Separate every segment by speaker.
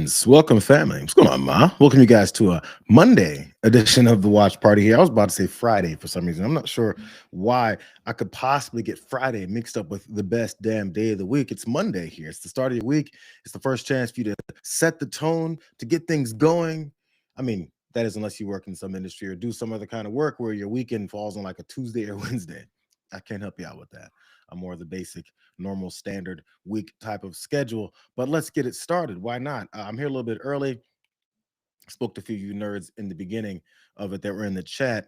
Speaker 1: friends, welcome family. What's going on, Ma? Welcome you guys to a Monday edition of the Watch Party here. I was about to say Friday for some reason. I'm not sure why I could possibly get Friday mixed up with the best damn day of the week. It's Monday here. It's the start of your week. It's the first chance for you to set the tone, to get things going. I mean, that is unless you work in some industry or do some other kind of work where your weekend falls on like a Tuesday or Wednesday. I can't help you out with that. I'm more of the basic, normal, standard week type of schedule. But let's get it started. Why not? I'm here a little bit early. Spoke to a few of you nerds in the beginning of it that were in the chat.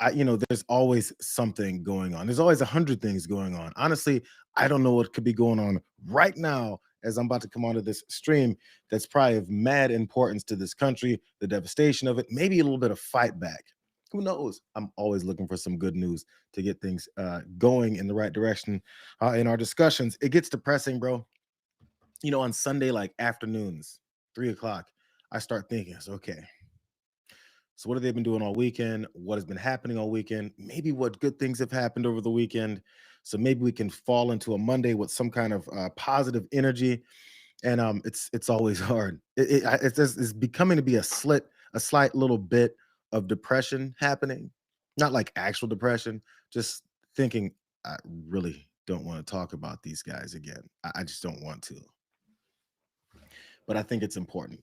Speaker 1: There's always something going on. There's always 100 things going on. Honestly, I don't know what could be going on right now as I'm about to come onto this stream that's probably of mad importance to this country, the devastation of it, maybe a little bit of fight back. Who knows? I'm always looking for some good news to get things going in the right direction in our discussions. It gets depressing, bro. On Sunday, like afternoons, 3 o'clock, I start thinking, okay, so what have they been doing all weekend? What has been happening all weekend? Maybe what good things have happened over the weekend. So maybe we can fall into a Monday with some kind of positive energy. And it's always hard. It's becoming to be a slight little bit of depression happening, not like actual depression, just thinking I really don't want to talk about these guys again. I just don't want to. But I think it's important.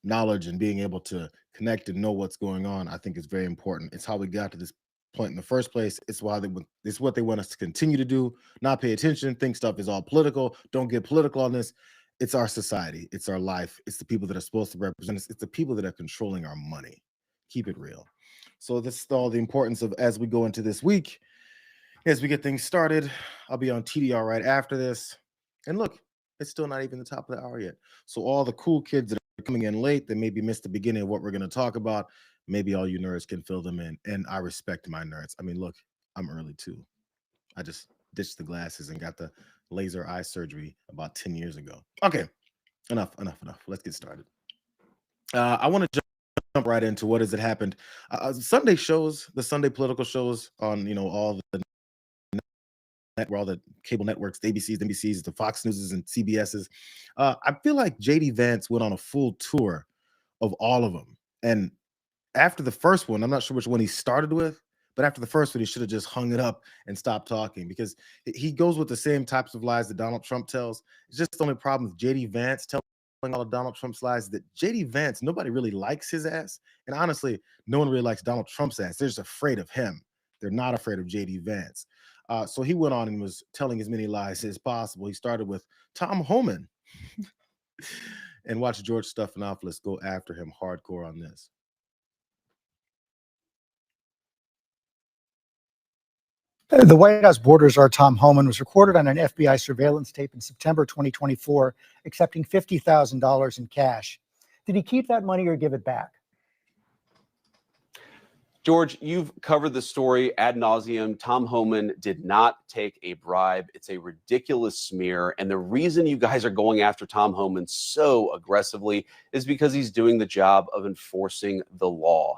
Speaker 1: Knowledge and being able to connect and know what's going on, I think is very important. It's how we got to this point in the first place. It's what they want us to continue to do, not pay attention, think stuff is all political, don't get political on this. It's our society, it's our life, it's the people that are supposed to represent us, it's the people that are controlling our money. Keep it real. So this is all the importance of as we go into this week, as we get things started. I'll be on TDR right after this. And look, it's still not even the top of the hour yet. So all the cool kids that are coming in late, they maybe missed the beginning of what we're going to talk about. Maybe all you nerds can fill them in. And I respect my nerds. I mean, look, I'm early too. I just ditched the glasses and got the laser eye surgery about 10 years ago. Okay, enough. Let's get started. I want to jump right into what has it happened. Sunday shows, the Sunday political shows on, all the where all the cable networks, the ABCs, NBCs, the Fox Newses, and CBSs. I feel like JD Vance went on a full tour of all of them. And after the first one, I'm not sure which one he started with, but after the first one, he should have just hung it up and stopped talking because he goes with the same types of lies that Donald Trump tells. It's just the only problem with JD Vance telling all of Donald Trump's lies that JD Vance, nobody really likes his ass. And honestly, no one really likes Donald Trump's ass. They're just afraid of him. They're not afraid of JD Vance. So he went on and was telling as many lies as possible. He started with Tom Homan and watched George Stephanopoulos go after him hardcore on this.
Speaker 2: The White House border czar Tom Homan was recorded on an FBI surveillance tape in September 2024, accepting $50,000 in cash. Did he keep that money or give it back?
Speaker 3: George, you've covered the story ad nauseum. Tom Homan did not take a bribe. It's a ridiculous smear. And the reason you guys are going after Tom Homan so aggressively is because he's doing the job of enforcing the law.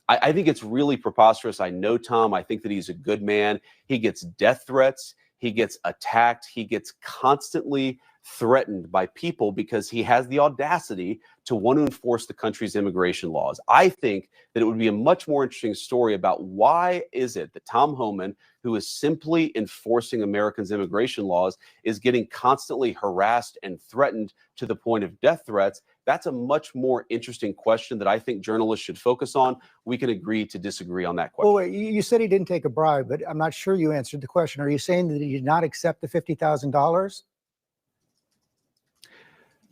Speaker 3: I think it's really preposterous. I know Tom. I think that he's a good man. He gets death threats. He gets attacked. He gets constantly threatened by people because he has the audacity to want to enforce the country's immigration laws. I think that it would be a much more interesting story about why is it that Tom Homan, who is simply enforcing Americans' immigration laws, is getting constantly harassed and threatened to the point of death threats. That's a much more interesting question that I think journalists should focus on. We can agree to disagree on that question.
Speaker 2: Well, wait, you said he didn't take a bribe, but I'm not sure you answered the question. Are you saying that he did not accept the $50,000?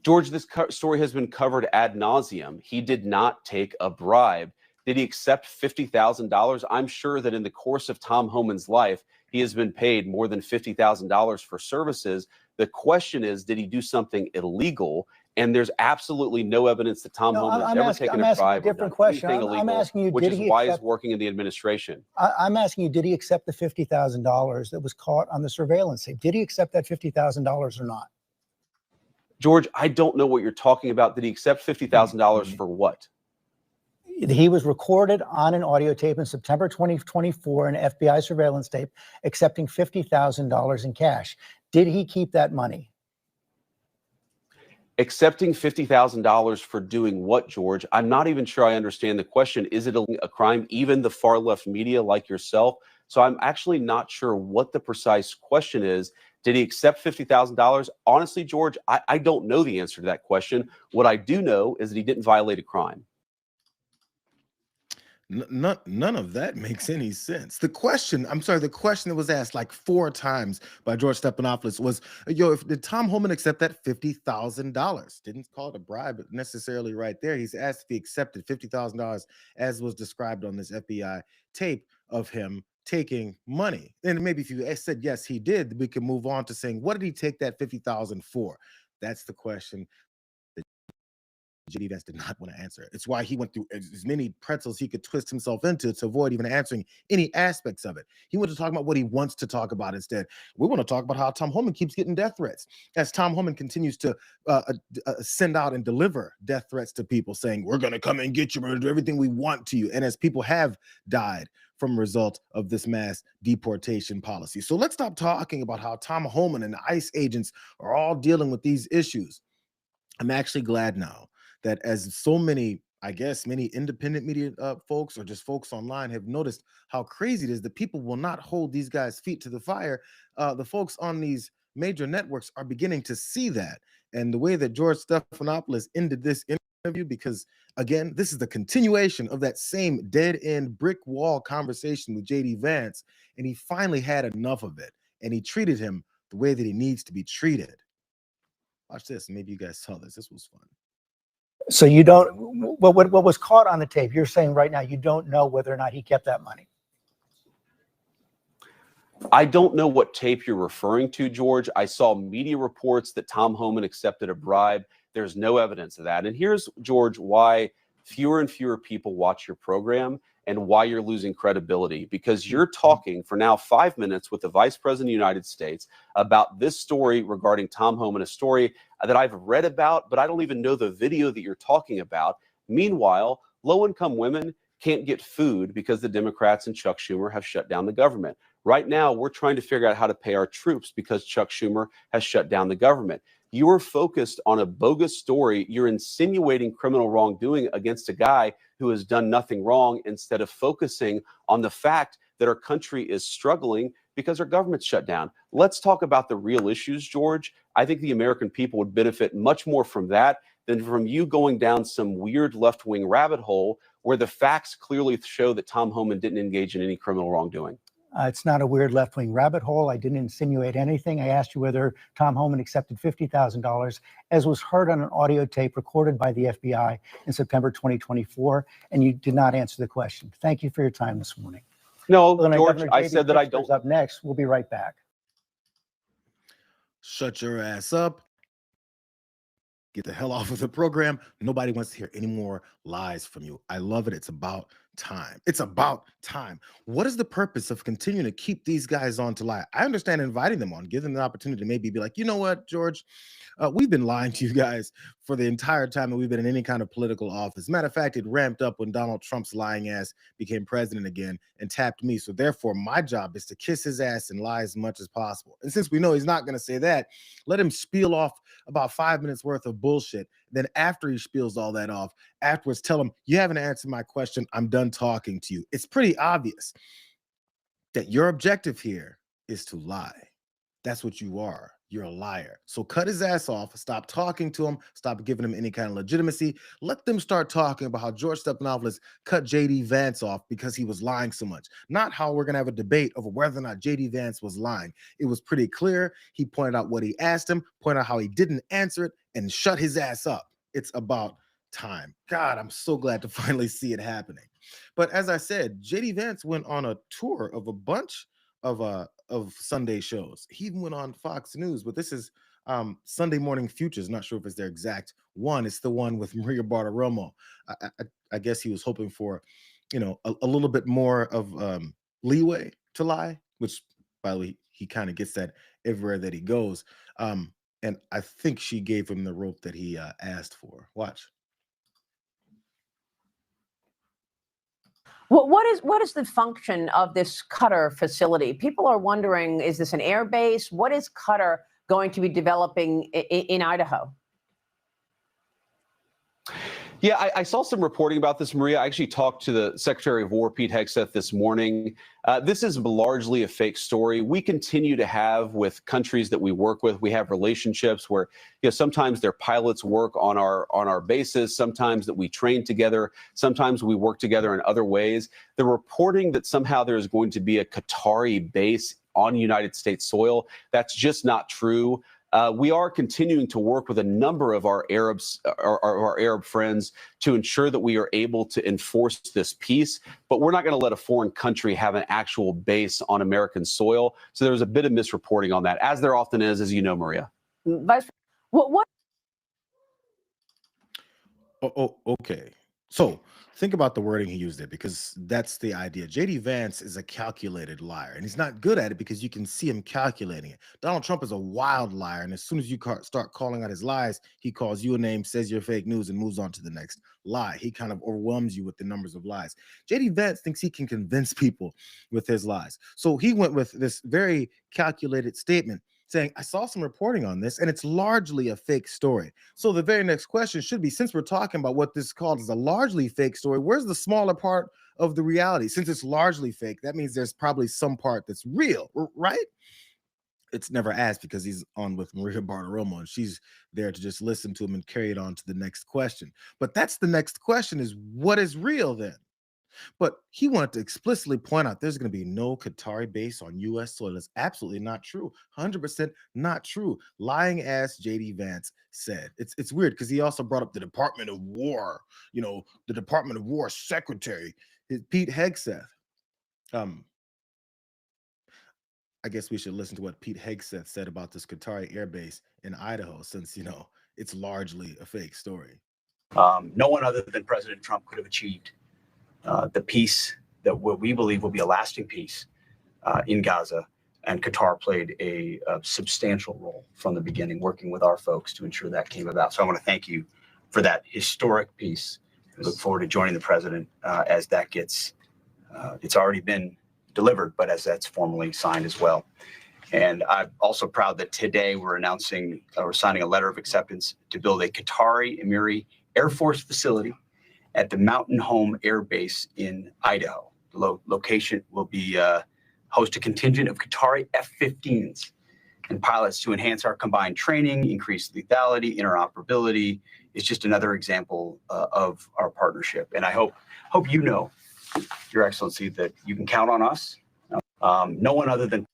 Speaker 3: George, this story has been covered ad nauseum. He did not take a bribe. Did he accept $50,000? I'm sure that in the course of Tom Homan's life, he has been paid more than $50,000 for services. The question is, did he do something illegal? And there's absolutely no evidence that Tom Homan has ever taken a bribe or done anything illegal, which is why he's working in the administration.
Speaker 2: I'm asking you, did he accept the $50,000 that was caught on the surveillance tape? Did he accept that $50,000 or not?
Speaker 3: George, I don't know what you're talking about. Did he accept $50,000 for what?
Speaker 2: He was recorded on an audio tape in September 2024, an FBI surveillance tape, accepting $50,000 in cash. Did he keep that money?
Speaker 3: Accepting $50,000 for doing what, George? I'm not even sure I understand the question. Is it a crime? Even the far left media like yourself. So I'm actually not sure what the precise question is. Did he accept $50,000? Honestly, George, I don't know the answer to that question. What I do know is that he didn't violate a crime.
Speaker 1: None of that makes any sense. The question, I'm sorry, the question that was asked like 4 times by George Stephanopoulos was, yo, did Tom Homan accept that $50,000? Didn't call it a bribe necessarily right there. He's asked if he accepted $50,000 as was described on this FBI tape of him taking money. And maybe if you said yes, he did, we can move on to saying, what did he take that $50,000 for? That's the question JD Vance did not want to answer. It's why he went through as many pretzels he could twist himself into to avoid even answering any aspects of it. He wanted to talk about what he wants to talk about instead. We want to talk about how Tom Homan keeps getting death threats. As Tom Homan continues to send out and deliver death threats to people saying, we're going to come and get you, we're going to do everything we want to you. And as people have died from a result of this mass deportation policy. So let's stop talking about how Tom Homan and the ICE agents are all dealing with these issues. I'm actually glad now that as so many, I guess, many independent media folks or just folks online have noticed how crazy it is that people will not hold these guys' feet to the fire. The folks on these major networks are beginning to see that. And the way that George Stephanopoulos ended this interview, because again, this is the continuation of that same dead-end brick wall conversation with JD Vance, and he finally had enough of it, and he treated him the way that he needs to be treated. Watch this. Maybe you guys saw this. This was fun.
Speaker 2: So you don't, what was caught on the tape, you're saying right now you don't know whether or not he kept that money.
Speaker 3: I don't know what tape you're referring to, George. I saw media reports that Tom Homan accepted a bribe. There's no evidence of that. And here's, George, why fewer and fewer people watch your program and why you're losing credibility, because you're talking for now 5 minutes with the Vice President of the United States about this story regarding Tom Homan, a story that I've read about, but I don't even know the video that you're talking about. Meanwhile, low-income women can't get food because the Democrats and Chuck Schumer have shut down the government. Right now, we're trying to figure out how to pay our troops because Chuck Schumer has shut down the government. You're focused on a bogus story. You're insinuating criminal wrongdoing against a guy who has done nothing wrong instead of focusing on the fact that our country is struggling because our government's shut down. Let's talk about the real issues, George. I think the American people would benefit much more from that than from you going down some weird left-wing rabbit hole where the facts clearly show that Tom Homan didn't engage in any criminal wrongdoing.
Speaker 2: It's not a weird left-wing rabbit hole. I didn't insinuate anything. I asked you whether Tom Homan accepted $50,000, as was heard on an audio tape recorded by the FBI in September 2024, and you did not answer the question. Thank you for your time this morning.
Speaker 3: No,
Speaker 2: Illinois
Speaker 3: George,
Speaker 2: Governor
Speaker 3: I
Speaker 2: J.B.
Speaker 3: said that I
Speaker 2: Pritzker's
Speaker 3: don't.
Speaker 2: Up next. We'll be right back.
Speaker 1: Shut your ass up. Get the hell off of the program. Nobody wants to hear any more lies from you. I love it. It's about time. It's about time. What is the purpose of continuing to keep these guys on to lie? I understand inviting them on, give them the opportunity to maybe be like, you know what, George, we've been lying to you guys for the entire time that we've been in any kind of political office. Matter of fact, it ramped up when Donald Trump's lying ass became president again and tapped me. So therefore, my job is to kiss his ass and lie as much as possible. And since we know he's not going to say that, let him spiel off about 5 minutes worth of bullshit. Then after he spiels all that off, afterwards tell him, you haven't answered my question. I'm done talking to you. It's pretty obvious that your objective here is to lie. That's what you are. You're a liar. So cut his ass off. Stop talking to him. Stop giving him any kind of legitimacy. Let them start talking about how George Stephanopoulos cut JD Vance off because he was lying so much. Not how we're going to have a debate over whether or not JD Vance was lying. It was pretty clear. He pointed out what he asked him, pointed out how he didn't answer it, and shut his ass up. It's about time. God, I'm so glad to finally see it happening. But as I said, JD Vance went on a tour of a bunch of Sunday shows. He even went on Fox News, but this is Sunday Morning Futures. Not sure if it's their exact one. It's the one with Maria Bartiromo. I guess he was hoping for, you know, a little bit more of leeway to lie, which, by the way, he kind of gets that everywhere that he goes. And I think she gave him the rope that he asked for. Watch.
Speaker 4: What is the function of this Qatar facility? People are wondering, is this an air base? What is Qatar going to be developing in Idaho?
Speaker 3: Yeah, I saw some reporting about this, Maria. I actually talked to the Secretary of War, Pete Hegseth, this morning. This is largely a fake story. We continue to have with countries that we work with. We have relationships where, sometimes their pilots work on our bases, sometimes that we train together, sometimes we work together in other ways. The reporting that somehow there is going to be a Qatari base on United States soil, that's just not true. We are continuing to work with a number of our Arab friends to ensure that we are able to enforce this peace, but we're not going to let a foreign country have an actual base on American soil. So there's a bit of misreporting on that, as there often is, as you know, Maria.
Speaker 4: Vice, what?
Speaker 1: Okay. So think about the wording he used there, because that's the idea. JD Vance is a calculated liar, and he's not good at it because you can see him calculating it. Donald Trump is a wild liar, and as soon as you start calling out his lies, he calls you a name, says you're fake news, and moves on to the next lie. He kind of overwhelms you with the numbers of lies. JD Vance thinks he can convince people with his lies. So he went with this very calculated statement saying, I saw some reporting on this, and it's largely a fake story. So the very next question should be, since we're talking about what this is called as a largely fake story, where's the smaller part of the reality? Since it's largely fake, that means there's probably some part that's real, right? It's never asked because he's on with Maria Bartiromo, and she's there to just listen to him and carry it on to the next question. But that's the next question, is what is real then? But he wanted to explicitly point out there's going to be no Qatari base on U.S. soil. That's absolutely not true. 100% not true. Lying ass JD Vance said. It's weird because he also brought up the Department of War, the Department of War Secretary, Pete Hegseth. I guess we should listen to what Pete Hegseth said about this Qatari air base in Idaho, since, it's largely a fake story.
Speaker 5: No one other than President Trump could have achieved the peace that we believe will be a lasting peace in Gaza. And Qatar played a substantial role from the beginning, working with our folks to ensure that came about. So I want to thank you for that historic peace. I look forward to joining the president as that gets, it's already been delivered, but as that's formally signed as well. And I'm also proud that today we're signing a letter of acceptance to build a Qatari Emiri Air Force facility at the Mountain Home Air Base in Idaho. The location will be host a contingent of Qatari F-15s and pilots to enhance our combined training, increase lethality, interoperability. It's just another example of our partnership. And I hope Your Excellency, that you can count on us. No one other than.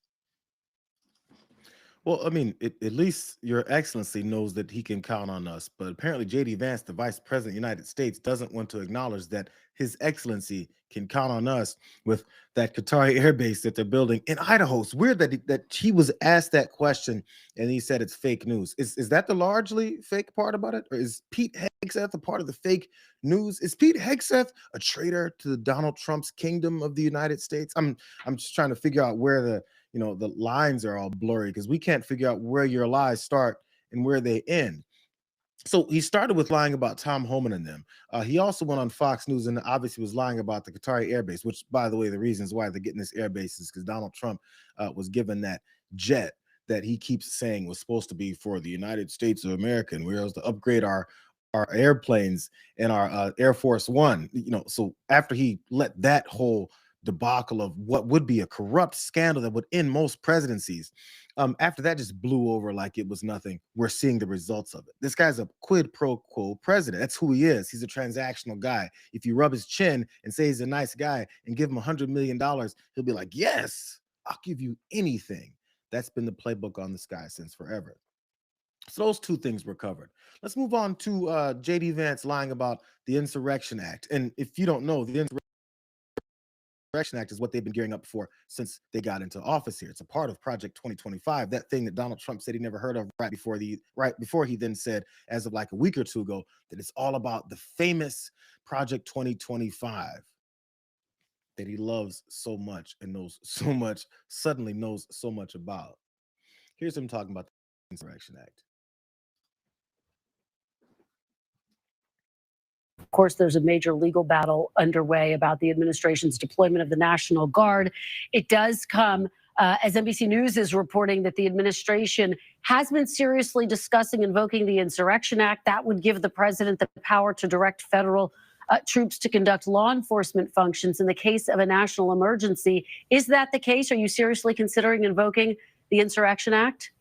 Speaker 1: Well, I mean, at least Your Excellency knows that he can count on us. But apparently, JD Vance, the Vice President of the United States, doesn't want to acknowledge that His Excellency can count on us with that Qatari air base that they're building in Idaho. It's weird that he was asked that question and he said it's fake news. Is that the largely fake part about it? Or is Pete Hegseth a part of the fake news? Is Pete Hegseth a traitor to Donald Trump's kingdom of the United States? I'm just trying to figure out where the lines are all blurry, because we can't figure out where your lies start and where they end. So he started with lying about Tom Homan and them. He also went on Fox News and obviously was lying about the Qatari Air Base, which, by the way, the reasons why they're getting this air base is because Donald Trump was given that jet that he keeps saying was supposed to be for the United States of America, and we were able to upgrade our airplanes and our Air Force One. So after he let that whole debacle of what would be a corrupt scandal that would end most presidencies, after that just blew over like it was nothing, we're seeing the results of it. This guy's a quid pro quo president. That's who he is. He's a transactional guy. If you rub his chin and say he's a nice guy and give him $100 million, he'll be like, yes, I'll give you anything. That's been the playbook on this guy since forever. So those two things were covered. Let's move on to JD Vance lying about the Insurrection Act. And if you don't know, the Insurrection Act is what they've been gearing up for since they got into office here. It's a part of Project 2025, that thing that Donald Trump said he never heard of right before he then said, as of like a week or two ago, that it's all about the famous Project 2025 that he loves so much and suddenly knows so much about. Here's him talking about the Insurrection Act.
Speaker 6: Of course, there's a major legal battle underway about the administration's deployment of the National Guard. It does come as NBC News is reporting that the administration has been seriously discussing invoking the Insurrection Act. That would give the president the power to direct federal troops to conduct law enforcement functions in the case of a national emergency. Is that the case? Are you seriously considering invoking the Insurrection Act?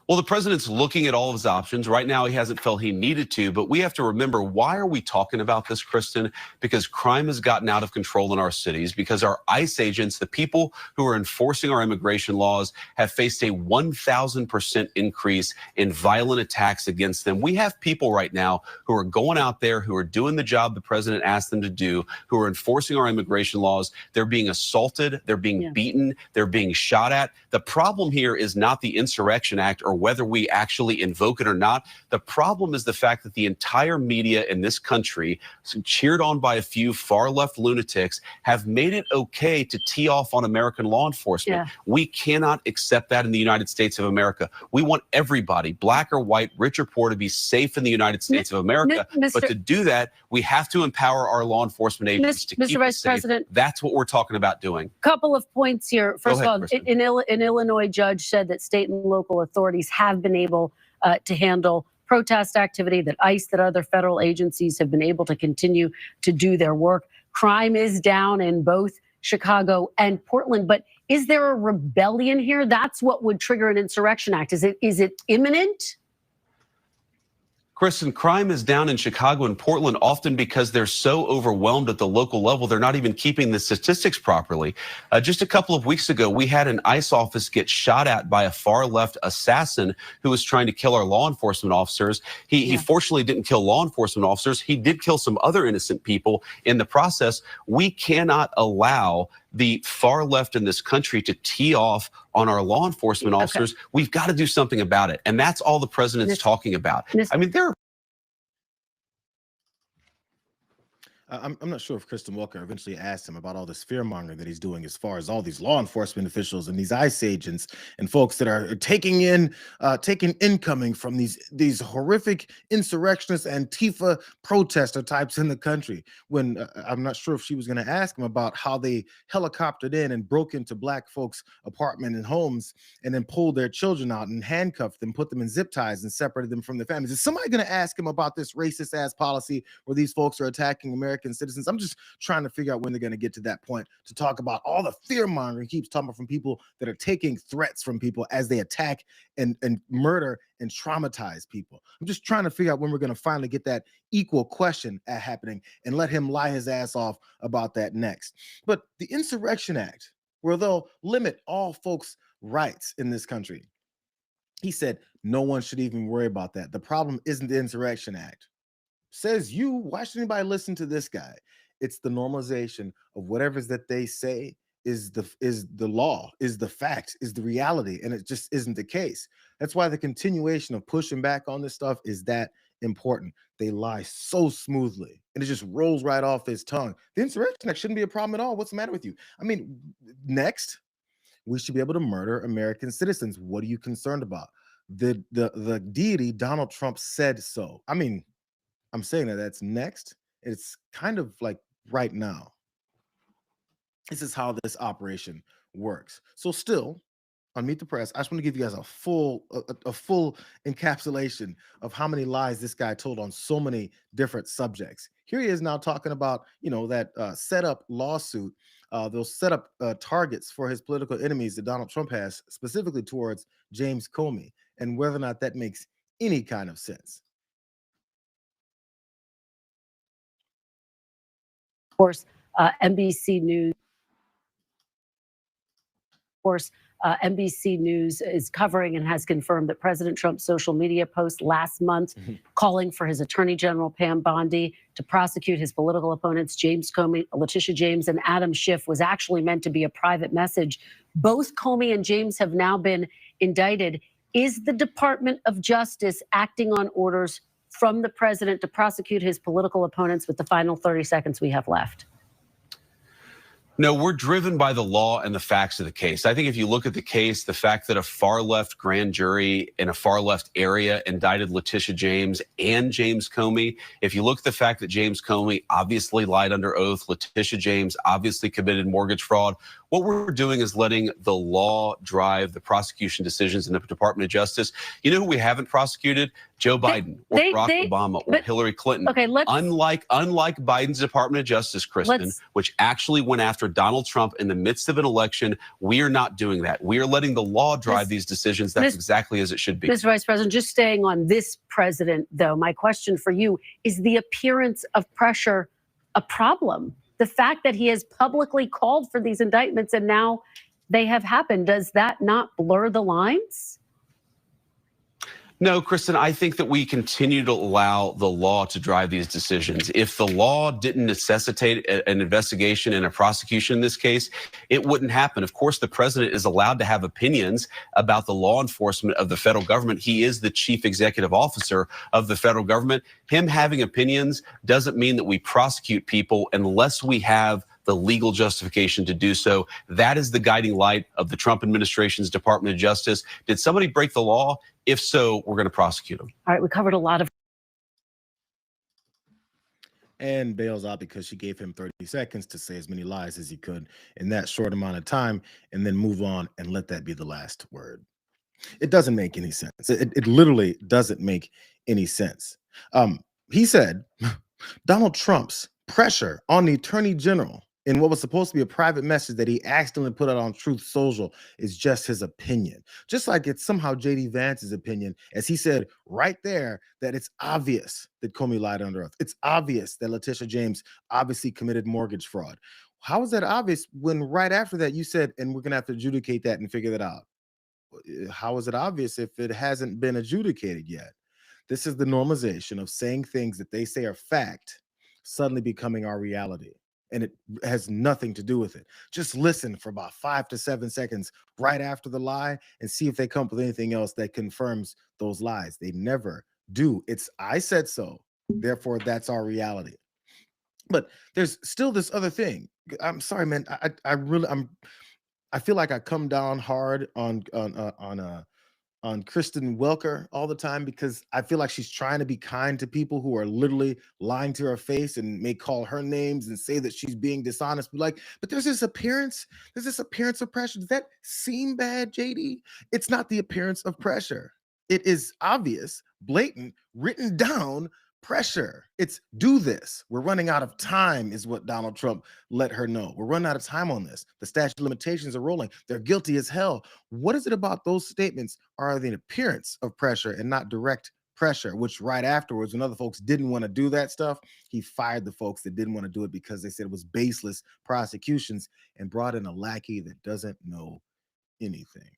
Speaker 3: Well, the president's looking at all of his options. Right now, he hasn't felt he needed to, but we have to remember, why are we talking about this, Kristen? Because crime has gotten out of control in our cities, because our ICE agents, the people who are enforcing our immigration laws, have faced a 1,000% increase in violent attacks against them. We have people right now who are going out there, who are doing the job the president asked them to do, who are enforcing our immigration laws. They're being assaulted, they're being beaten, they're being shot at. The problem here is not the Insurrection Act or whether we actually invoke it or not. The problem is the fact that the entire media in this country, cheered on by a few far left lunatics, have made it okay to tee off on American law enforcement. We cannot accept that in the United States of America. We want everybody, black or white, rich or poor, to be safe in the United States of America. But to do that, we have to empower our law enforcement agents to keep us safe. That's what we're talking about doing.
Speaker 6: Couple of points here. First of all, an Illinois judge said that state and local authorities have been able to handle protest activity, that ICE, that other federal agencies have been able to continue to do their work. Crime is down in both Chicago and Portland, but is there a rebellion here? That's what would trigger an insurrection act. Is it imminent?
Speaker 3: Kristen, crime is down in Chicago and Portland often because they're so overwhelmed at the local level, they're not even keeping the statistics properly. Just a couple of weeks ago, we had an ICE office get shot at by a far-left assassin who was trying to kill our law enforcement officers. He fortunately didn't kill law enforcement officers. He did kill some other innocent people in the process. We cannot allow the far left in this country to tee off on our law enforcement officers. We've got to do something about it. And that's all the president's talking about. I mean,
Speaker 1: I'm not sure if Kristen Walker eventually asked him about all this fear mongering that he's doing as far as all these law enforcement officials and these ICE agents and folks that are taking incoming from these horrific insurrectionist Antifa protester types in the country. When I'm not sure if she was going to ask him about how they helicoptered in and broke into black folks' apartment and homes and then pulled their children out and handcuffed them, put them in zip ties and separated them from their families. Is somebody going to ask him about this racist ass policy where these folks are attacking American citizens? I'm just trying to figure out when they're going to get to that point to talk about all the fear mongering he keeps talking about from people that are taking threats from people as they attack and murder and traumatize people. I'm just trying to figure out when we're going to finally get that equal question happening and let him lie his ass off about that next. But the Insurrection Act, where they'll limit all folks' rights in this country, he said no one should even worry about that. The problem isn't the Insurrection Act. Says you, why should anybody listen to this guy? It's the normalization of whatever that they say is the law, is the fact, is the reality, and it just isn't the case. That's why the continuation of pushing back on this stuff is that important. They lie so smoothly, and it just rolls right off his tongue. The Insurrection Act shouldn't be a problem at all. What's the matter with you? I mean, next, we should be able to murder American citizens. What are you concerned about? The deity, Donald Trump, said so. I mean, I'm saying that's next. It's kind of like right now. This is how this operation works. So still, on Meet the Press, I just want to give you guys a full encapsulation of how many lies this guy told on so many different subjects. Here he is now talking about, that set up lawsuit, those set up targets for his political enemies that Donald Trump has, specifically towards James Comey, and whether or not that makes any kind of sense.
Speaker 6: Of course, NBC News. Of course, NBC News is covering and has confirmed that President Trump's social media post last month calling for his Attorney General Pam Bondi to prosecute his political opponents James Comey, Letitia James, and Adam Schiff was actually meant to be a private message. Both Comey and James have now been indicted. Is the Department of Justice acting on orders from the president to prosecute his political opponents with the final 30 seconds we have left?
Speaker 3: No, we're driven by the law and the facts of the case. I think if you look at the case, the fact that a far left grand jury in a far left area indicted Letitia James and James Comey, if you look at the fact that James Comey obviously lied under oath, Letitia James obviously committed mortgage fraud, What we're doing is letting the law drive the prosecution decisions in the Department of Justice. You know who we haven't prosecuted? Joe Biden or Barack Obama or Hillary Clinton.
Speaker 6: Okay,
Speaker 3: unlike Biden's Department of Justice, Kristen, which actually went after Donald Trump in the midst of an election, we are not doing that. We are letting the law drive these decisions. That's exactly as it should be.
Speaker 6: Mr. Vice President, just staying on this president, though, my question for you is the appearance of pressure a problem? The fact that he has publicly called for these indictments and now they have happened, does that not blur the lines?
Speaker 3: No, Kristen, I think that we continue to allow the law to drive these decisions. If the law didn't necessitate an investigation and a prosecution in this case, it wouldn't happen. Of course, the president is allowed to have opinions about the law enforcement of the federal government. He is the chief executive officer of the federal government. Him having opinions doesn't mean that we prosecute people unless we have the legal justification to do so. That is the guiding light of the Trump administration's Department of Justice. Did somebody break the law? If so, we're going to prosecute them.
Speaker 6: All right, we covered a lot of.
Speaker 1: And bails out because she gave him 30 seconds to say as many lies as he could in that short amount of time and then move on and let that be the last word. It doesn't make any sense. It literally doesn't make any sense. He said Donald Trump's pressure on the attorney general in what was supposed to be a private message that he accidentally put out on Truth Social is just his opinion. Just like it's somehow JD Vance's opinion, as he said right there that it's obvious that Comey lied under oath. It's obvious that Letitia James obviously committed mortgage fraud. How is that obvious when right after that you said, and we're going to have to adjudicate that and figure that out? How is it obvious if it hasn't been adjudicated yet? This is the normalization of saying things that they say are fact suddenly becoming our reality. And it has nothing to do with it. Just listen for about 5 to 7 seconds right after the lie and see if they come up with anything else that confirms those lies. They never do. It's I said so, therefore that's our reality. But there's still this other thing. I'm sorry, man. I feel like I come down hard on Kristen Welker all the time because I feel like she's trying to be kind to people who are literally lying to her face and may call her names and say that she's being dishonest. But there's this appearance of pressure. Does that seem bad, JD? It's not the appearance of pressure. It is obvious, blatant, written down pressure. It's do this. We're running out of time is what Donald Trump let her know. We're running out of time on this. The statute of limitations are rolling. They're guilty as hell. What is it about those statements are the appearance of pressure and not direct pressure, which right afterwards, when other folks didn't want to do that stuff, he fired the folks that didn't want to do it because they said it was baseless prosecutions and brought in a lackey that doesn't know anything.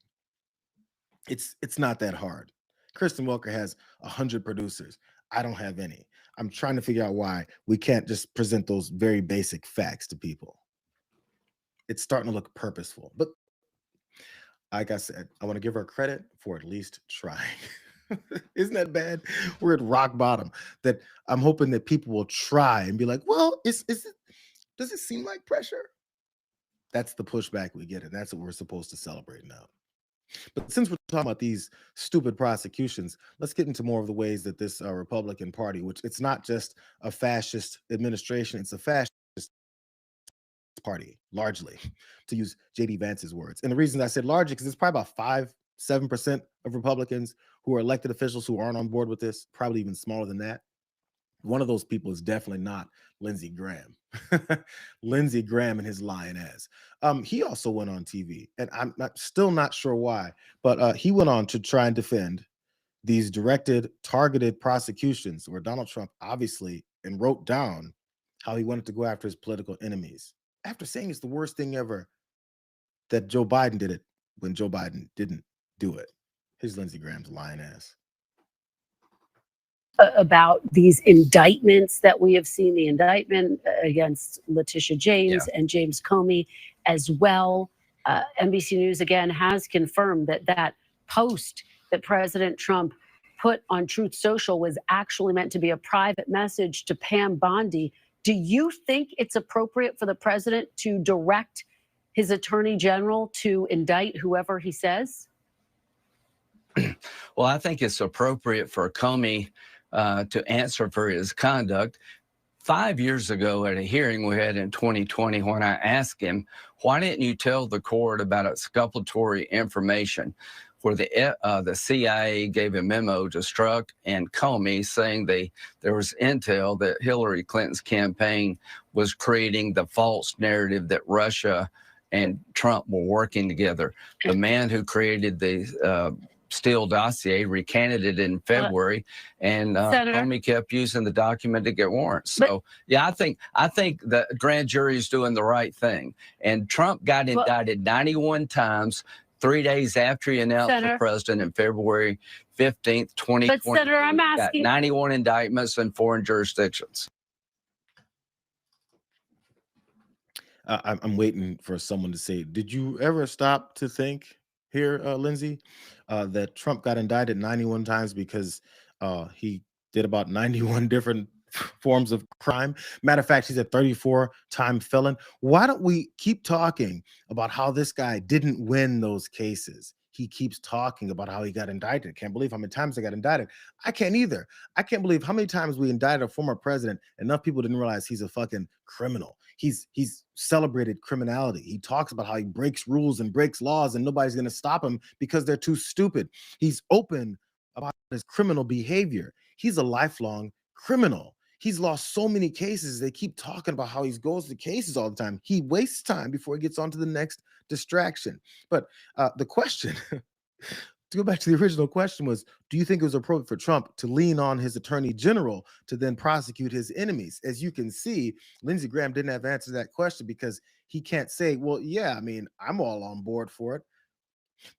Speaker 1: It's not that hard. Kristen Welker has 100 producers. I don't have any. I'm trying to figure out why we can't just present those very basic facts to people. It's starting to look purposeful. But like I said, I want to give her credit for at least trying. Isn't that bad? We're at rock bottom. That I'm hoping that people will try and be like, well, does it seem like pressure? That's the pushback we get, and that's what we're supposed to celebrate now. But since we're talking about these stupid prosecutions, let's get into more of the ways that this Republican Party, which it's not just a fascist administration, it's a fascist party, largely, to use JD Vance's words. And the reason I said largely, because it's probably about 5-7% of Republicans who are elected officials who aren't on board with this, probably even smaller than that. One of those people is definitely not Lindsey Graham. Lindsey Graham and his lying ass. He also went on TV, and I'm still not sure why, but he went on to try and defend these targeted prosecutions where Donald Trump obviously and wrote down how he wanted to go after his political enemies after saying it's the worst thing ever that Joe Biden did it when Joe Biden didn't do it. Here's Lindsey Graham's lying ass.
Speaker 6: About these indictments that we have seen, the indictment against Letitia James and James Comey as well. NBC News again has confirmed that post that President Trump put on Truth Social was actually meant to be a private message to Pam Bondi. Do you think it's appropriate for the president to direct his attorney general to indict whoever he says?
Speaker 7: Well, I think it's appropriate for Comey to answer for his conduct. 5 years ago at a hearing we had in 2020 when I asked him, why didn't you tell the court about exculpatory information, where the CIA gave a memo to Strzok and Comey saying there was intel that Hillary Clinton's campaign was creating the false narrative that Russia and Trump were working together. The man who created the Steele dossier recanted it in February, and Comey kept using the document to get warrants. So, yeah, I think the grand jury is doing the right thing. And Trump got indicted 91 times, 3 days after he announced the president in February 15th, 2020.
Speaker 6: But Senator, I'm asking.
Speaker 7: 91 indictments in foreign jurisdictions.
Speaker 1: I'm waiting for someone to say, did you ever stop to think here, Lindsay, that Trump got indicted 91 times because he did about 91 different forms of crime? Matter of fact, he's a 34-time felon. Why don't we keep talking about how this guy didn't win those cases? He keeps talking about how he got indicted. Can't believe how many times I got indicted. I can't either. I can't believe how many times we indicted a former president. Enough people didn't realize he's a fucking criminal. He's celebrated criminality. He talks about how he breaks rules and breaks laws and nobody's going to stop him because they're too stupid. He's open about his criminal behavior. He's a lifelong criminal. He's lost so many cases. They keep talking about how he goes to cases all the time. He wastes time before he gets on to the next distraction. But the question, to go back to the original question, was, do you think it was appropriate for Trump to lean on his attorney general to then prosecute his enemies? As you can see, Lindsey Graham didn't have answer to that question because he can't say, well, yeah, I mean, I'm all on board for it.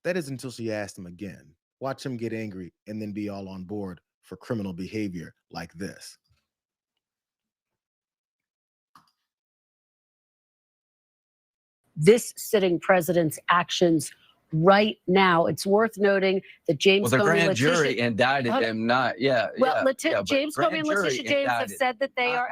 Speaker 1: That is until she asked him again. Watch him get angry and then be all on board for criminal behavior like this.
Speaker 6: This sitting president's actions right now. It's worth noting that James
Speaker 7: Comey, the grand
Speaker 6: Letitia,
Speaker 7: jury indicted him.
Speaker 6: James Comey and Letitia James have said that they are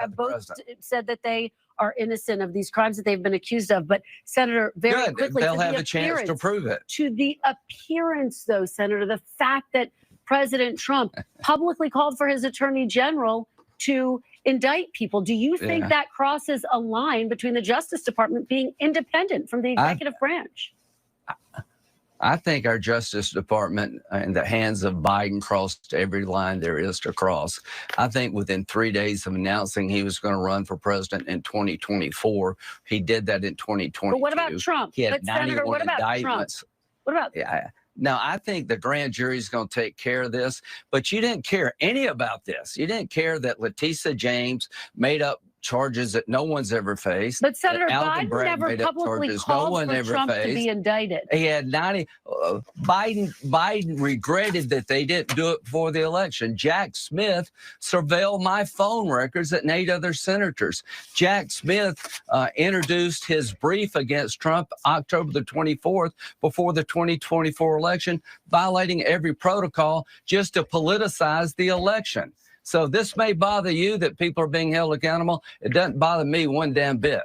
Speaker 6: said that they are innocent of these crimes that they've been accused of. But Senator, very quickly,
Speaker 7: they'll have a chance to prove it.
Speaker 6: To the appearance, though, Senator, the fact that President Trump publicly called for his attorney general to indict people. Do you think that crosses a line between the Justice Department being independent from the executive branch?
Speaker 7: I think our Justice Department in the hands of Biden crossed every line there is to cross. I think within 3 days of announcing he was going to run for president in 2024, he did that in 2022.
Speaker 6: But what about Trump?
Speaker 7: He had
Speaker 6: but
Speaker 7: 91
Speaker 6: Senator, what about
Speaker 7: indictments.
Speaker 6: Trump? What about?
Speaker 7: Yeah. Now, I think the grand jury is going to take care of this, but you didn't care any about this. You didn't care that Letitia James made up charges that no one's ever faced.
Speaker 6: But Senator Biden never publicly called for Trump to be indicted.
Speaker 7: He had 90. Biden regretted that they didn't do it before the election. Jack Smith surveilled my phone records and 8 other senators. Jack Smith introduced his brief against Trump October the 24th before the 2024 election, violating every protocol just to politicize the election. So this may bother you that people are being held accountable. It doesn't bother me one damn bit.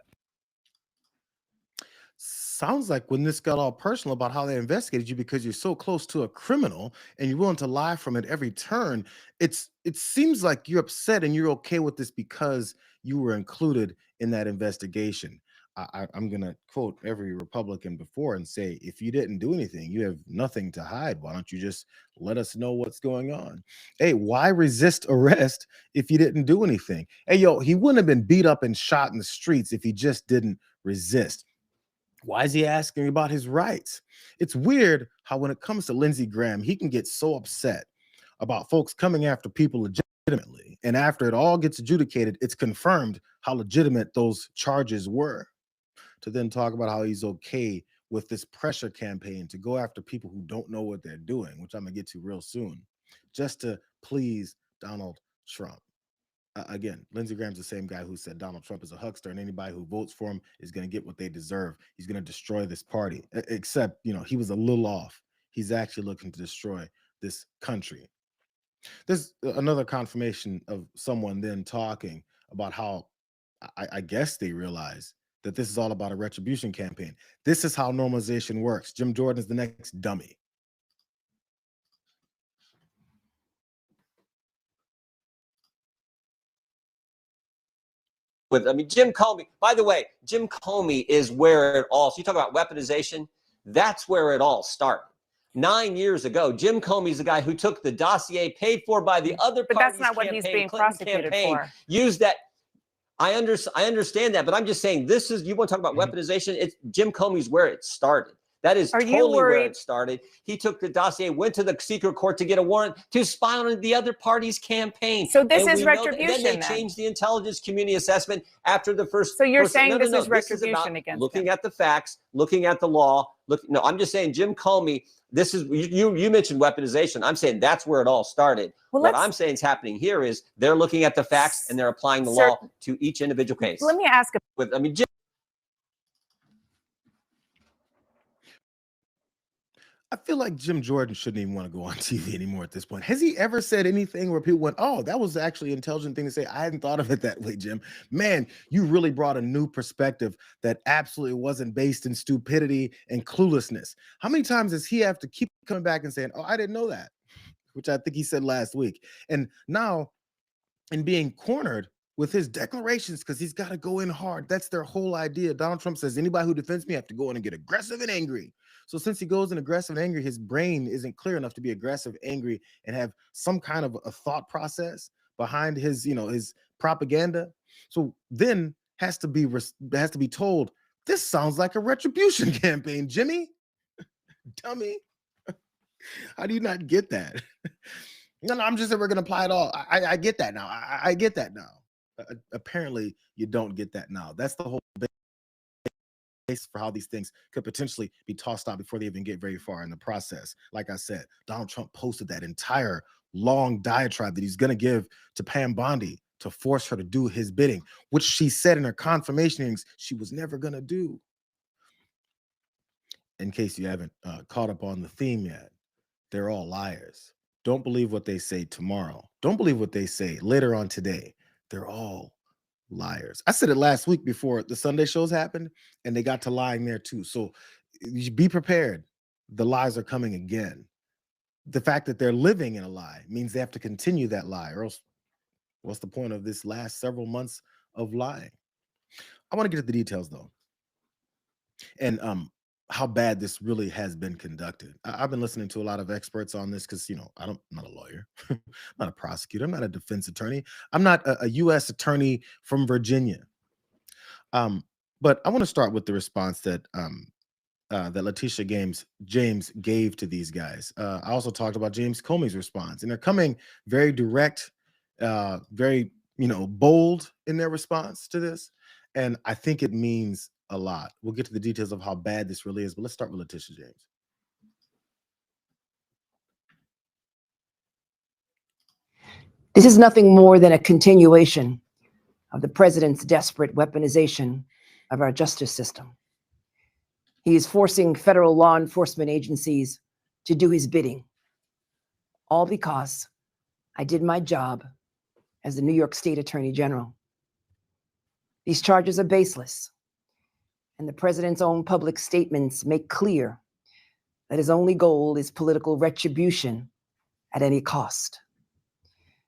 Speaker 1: Sounds like when this got all personal about how they investigated you because you're so close to a criminal and you're willing to lie from at every turn, it seems like you're upset and you're okay with this because you were included in that investigation. I'm going to quote every Republican before and say, if you didn't do anything, you have nothing to hide. Why don't you just let us know what's going on? Hey, why resist arrest if you didn't do anything? Hey, yo, he wouldn't have been beat up and shot in the streets if he just didn't resist. Why is he asking about his rights? It's weird how when it comes to Lindsey Graham, he can get so upset about folks coming after people legitimately. And after it all gets adjudicated, it's confirmed how legitimate those charges were. To then talk about how he's okay with this pressure campaign to go after people who don't know what they're doing, which I'm going to get to real soon, just to please Donald Trump. Again, Lindsey Graham's the same guy who said Donald Trump is a huckster and anybody who votes for him is going to get what they deserve. He's going to destroy this party, except, he was a little off. He's actually looking to destroy this country. There's another confirmation of someone then talking about how I guess they realize that this is all about a retribution campaign. This is how normalization works. Jim Jordan is the next dummy.
Speaker 8: with, I mean, Jim Comey, by the way, Jim Comey is where it all, so you talk about weaponization, that's where it all started. 9 years ago, Jim Comey's the guy who took the dossier paid for by the other
Speaker 9: But
Speaker 8: party's
Speaker 9: that's not what
Speaker 8: campaign,
Speaker 9: he's being
Speaker 8: Clinton's
Speaker 9: prosecuted
Speaker 8: campaign,
Speaker 9: for.
Speaker 8: used that. I understand that, but I'm just saying this is, you want to talk about weaponization, it's Jim Comey's where it started. That is totally where it started. He took the dossier, went to the secret court to get a warrant to spy on the other party's campaign.
Speaker 9: So this
Speaker 8: And
Speaker 9: is
Speaker 8: we know that-
Speaker 9: retribution,
Speaker 8: Then they
Speaker 9: then?
Speaker 8: changed the intelligence community assessment after the first.
Speaker 9: So you're
Speaker 8: first-
Speaker 9: saying
Speaker 8: no,
Speaker 9: this
Speaker 8: no,
Speaker 9: is
Speaker 8: no. This is
Speaker 9: retribution
Speaker 8: about
Speaker 9: against
Speaker 8: looking
Speaker 9: him.
Speaker 8: at the facts, looking at the law. No, I'm just saying Jim Comey. This is you mentioned weaponization. I'm saying that's where it all started.
Speaker 9: Well,
Speaker 8: what I'm saying is happening here is they're looking at the facts and they're applying the law to each individual case.
Speaker 9: Let me ask.
Speaker 8: I mean, Jim.
Speaker 1: I feel like Jim Jordan shouldn't even want to go on TV anymore at this point. Has he ever said anything where people went, oh, that was actually an intelligent thing to say? I hadn't thought of it that way, Jim. Man, you really brought a new perspective that absolutely wasn't based in stupidity and cluelessness. How many times does he have to keep coming back and saying, oh, I didn't know that, which I think he said last week. And now in being cornered with his declarations, because he's got to go in hard. That's their whole idea. Donald Trump says, anybody who defends me have to go in and get aggressive and angry. So since he goes in aggressive and angry, his brain isn't clear enough to be aggressive, angry, and have some kind of a thought process behind his, his propaganda. So then has to be told, this sounds like a retribution campaign, Jimmy. Dummy. How do you not get that? No, I'm just saying we're going to apply it all. I get that now. I get that now. Apparently, you don't get that now. That's the whole base for how these things could potentially be tossed out before they even get very far in the process. Like I said, Donald Trump posted that entire long diatribe that he's going to give to Pam Bondi to force her to do his bidding, which she said in her confirmation hearings she was never going to do. In case you haven't caught up on the theme yet, they're all liars. Don't believe what they say tomorrow. Don't believe what they say later on today. They're all liars. I said it last week before the Sunday shows happened, and they got to lying there too. So you be prepared. The lies are coming again. The fact that they're living in a lie means they have to continue that lie, or else what's the point of this last several months of lying? I want to get to the details though. And how bad this really has been conducted. I've been listening to a lot of experts on this because, I'm not a lawyer, I'm not a prosecutor, I'm not a defense attorney, I'm not a U.S. attorney from Virginia. But I want to start with the response that Letitia James gave to these guys. I also talked about James Comey's response, and they're coming very direct, very bold in their response to this, and I think it means a lot. We'll get to the details of how bad this really is, but let's start with Letitia James.
Speaker 10: This is nothing more than a continuation of the president's desperate weaponization of our justice system. He is forcing federal law enforcement agencies to do his bidding, all because I did my job as the New York State Attorney General. These charges are baseless, and the president's own public statements make clear that his only goal is political retribution at any cost.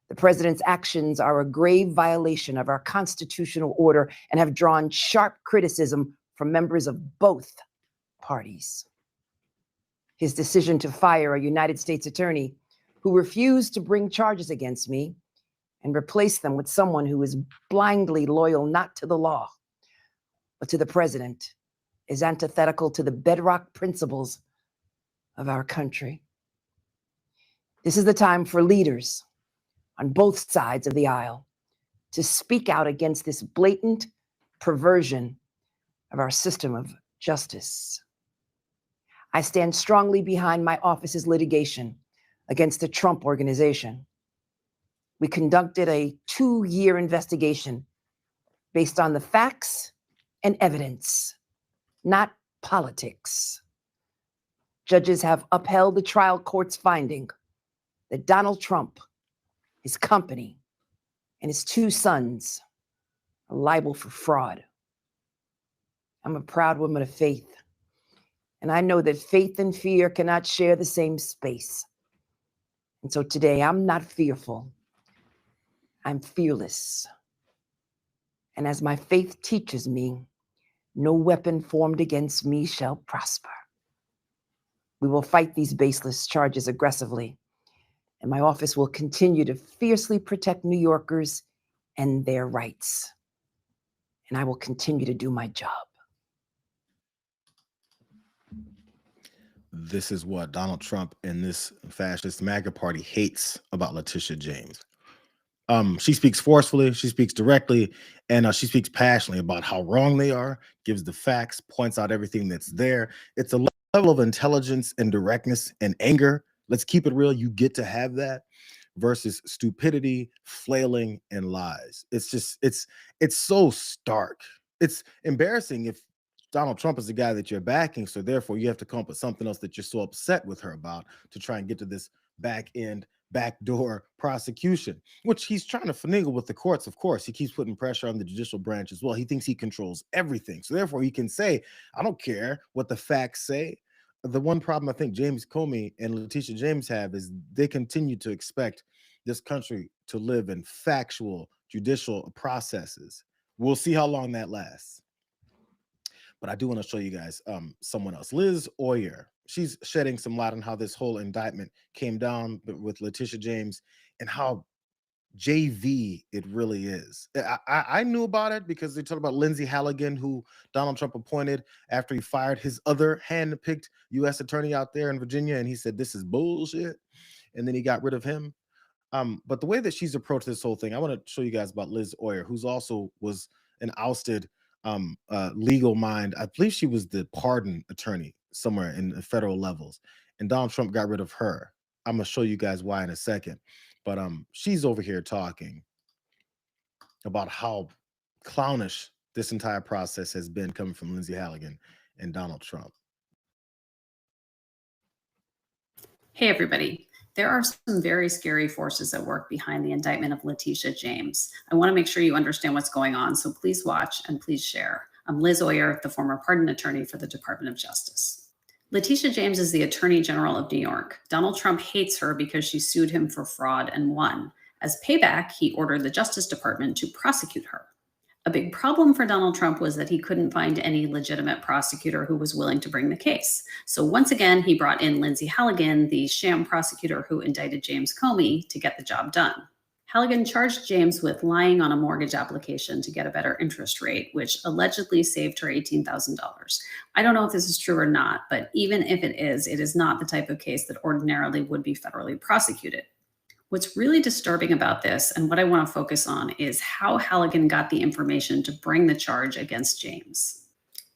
Speaker 10: The president's actions are a grave violation of our constitutional order and have drawn sharp criticism from members of both parties. His decision to fire a United States attorney who refused to bring charges against me and replace them with someone who is blindly loyal not to the law, but to the president, is antithetical to the bedrock principles of our country. This is the time for leaders on both sides of the aisle to speak out against this blatant perversion of our system of justice. I stand strongly behind my office's litigation against the Trump Organization. We conducted a 2-year investigation based on the facts and evidence, not politics. Judges have upheld the trial court's finding that Donald Trump, his company, and his 2 sons are liable for fraud. I'm a proud woman of faith, and I know that faith and fear cannot share the same space. And so today, I'm not fearful. I'm fearless. And as my faith teaches me, no weapon formed against me shall prosper. We will fight these baseless charges aggressively, and my office will continue to fiercely protect New Yorkers and their rights. And I will continue to do my job.
Speaker 1: This is what Donald Trump and this fascist MAGA party hates about Letitia James. She speaks forcefully, she speaks directly, and she speaks passionately about how wrong they are, gives the facts, points out everything that's there. It's a level of intelligence and directness and anger. Let's keep it real. You get to have that versus stupidity, flailing, and lies. It's so stark. It's embarrassing if Donald Trump is the guy that you're backing, so therefore you have to come up with something else that you're so upset with her about to try and get to this backdoor prosecution, which he's trying to finagle with the courts. Of course, he keeps putting pressure on the judicial branch as well. He thinks he controls everything, so therefore he can say, I don't care what the facts say. The one problem I think James Comey and Letitia James have is they continue to expect this country to live in factual judicial processes. We'll see how long that lasts. But I do want to show you guys someone else. Liz Oyer, she's shedding some light on how this whole indictment came down with Letitia James and how JV it really is. I knew about it because they talked about Lindsey Halligan, who Donald Trump appointed after he fired his other hand-picked U.S. attorney out there in Virginia, and he said, this is bullshit, and then he got rid of him. But the way that she's approached this whole thing, I want to show you guys about Liz Oyer, who's also was an ousted legal mind. I believe she was the pardon attorney somewhere in the federal levels, and Donald Trump got rid of her. I'm gonna show you guys why in a second, but she's over here talking about how clownish this entire process has been coming from Lindsey Halligan and Donald Trump.
Speaker 9: Hey everybody. There are some very scary forces at work behind the indictment of Letitia James. I want to make sure you understand what's going on, so please watch and please share. I'm Liz Oyer, the former pardon attorney for the Department of Justice. Letitia James is the Attorney General of New York. Donald Trump hates her because she sued him for fraud and won. As payback, he ordered the Justice Department to prosecute her. A big problem for Donald Trump was that he couldn't find any legitimate prosecutor who was willing to bring the case. So once again, he brought in Lindsey Halligan, the sham prosecutor who indicted James Comey, to get the job done. Halligan charged James with lying on a mortgage application to get a better interest rate, which allegedly saved her $18,000. I don't know if this is true or not, but even if it is not the type of case that ordinarily would be federally prosecuted. What's really disturbing about this, and what I want to focus on, is how Halligan got the information to bring the charge against James.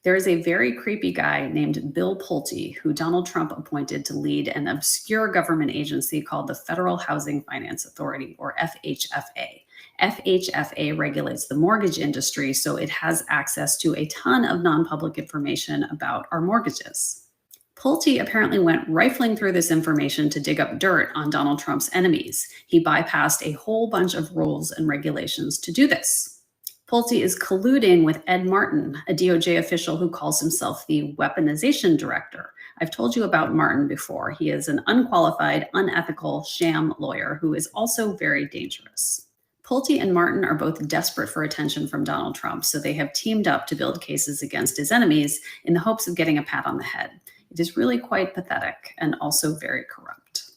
Speaker 9: There is a very creepy guy named Bill Pulte who Donald Trump appointed to lead an obscure government agency called the Federal Housing Finance Authority, or FHFA. FHFA regulates the mortgage industry, so it has access to a ton of non-public information about our mortgages. Pulte apparently went rifling through this information to dig up dirt on Donald Trump's enemies. He bypassed a whole bunch of rules and regulations to do this. Pulte is colluding with Ed Martin, a DOJ official who calls himself the weaponization director. I've told you about Martin before. He is an unqualified, unethical, sham lawyer who is also very dangerous. Pulte and Martin are both desperate for attention from Donald Trump, so they have teamed up to build cases against his enemies in the hopes of getting a pat on the head. It is really quite pathetic and also very corrupt.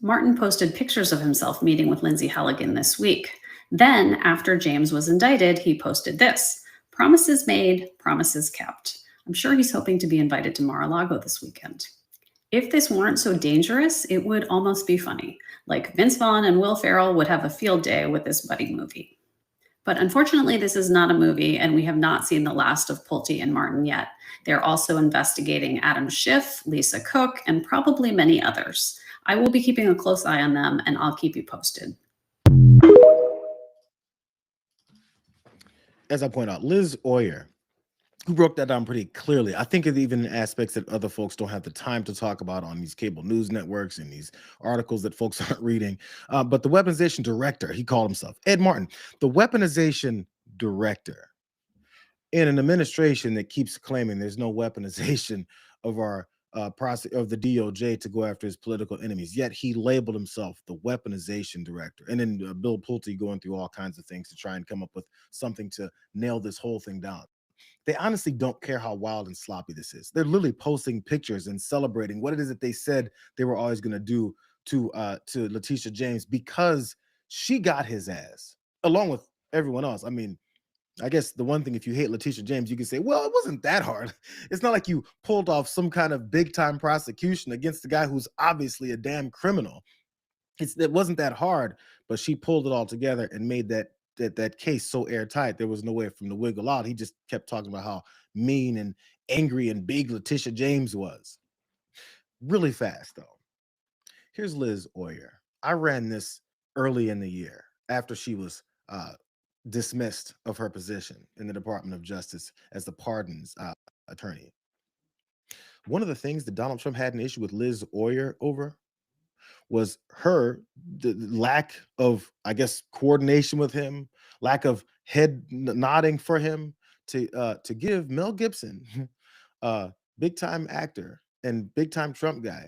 Speaker 9: Martin posted pictures of himself meeting with Lindsey Halligan this week. Then, after James was indicted, he posted this: promises made, promises kept. I'm sure he's hoping to be invited to Mar-a-Lago this weekend. If this weren't so dangerous, it would almost be funny. Like Vince Vaughn and Will Ferrell would have a field day with this buddy movie. But unfortunately, this is not a movie, and we have not seen the last of Pulte and Martin yet. They're also investigating Adam Schiff, Lisa Cook, and probably many others. I will be keeping a close eye on them, and I'll keep you posted.
Speaker 1: As I point out, Liz Oyer, who broke that down pretty clearly. I think of even aspects that other folks don't have the time to talk about on these cable news networks and these articles that folks aren't reading. But the weaponization director, he called himself, Ed Martin, the weaponization director in an administration that keeps claiming there's no weaponization of our of the DOJ to go after his political enemies. Yet he labeled himself the weaponization director. And then Bill Pulte going through all kinds of things to try and come up with something to nail this whole thing down. They honestly don't care how wild and sloppy this is. They're literally posting pictures and celebrating what it is that they said they were always going to do to Letitia James, because she got his ass along with everyone else. I mean, I guess the one thing, if you hate Letitia James, you can say, well, it wasn't that hard. It's not like you pulled off some kind of big time prosecution against the guy who's obviously a damn criminal. It wasn't that hard, but she pulled it all together and made that case so airtight. There was no way for him to wiggle out. He just kept talking about how mean and angry and big Letitia James was. Really fast, though. Here's Liz Oyer. I ran this early in the year after she was dismissed of her position in the Department of Justice as the pardons attorney. One of the things that Donald Trump had an issue with Liz Oyer over was the lack of, I guess, coordination with him, lack of head nodding for him to give Mel Gibson, big time actor and big time Trump guy,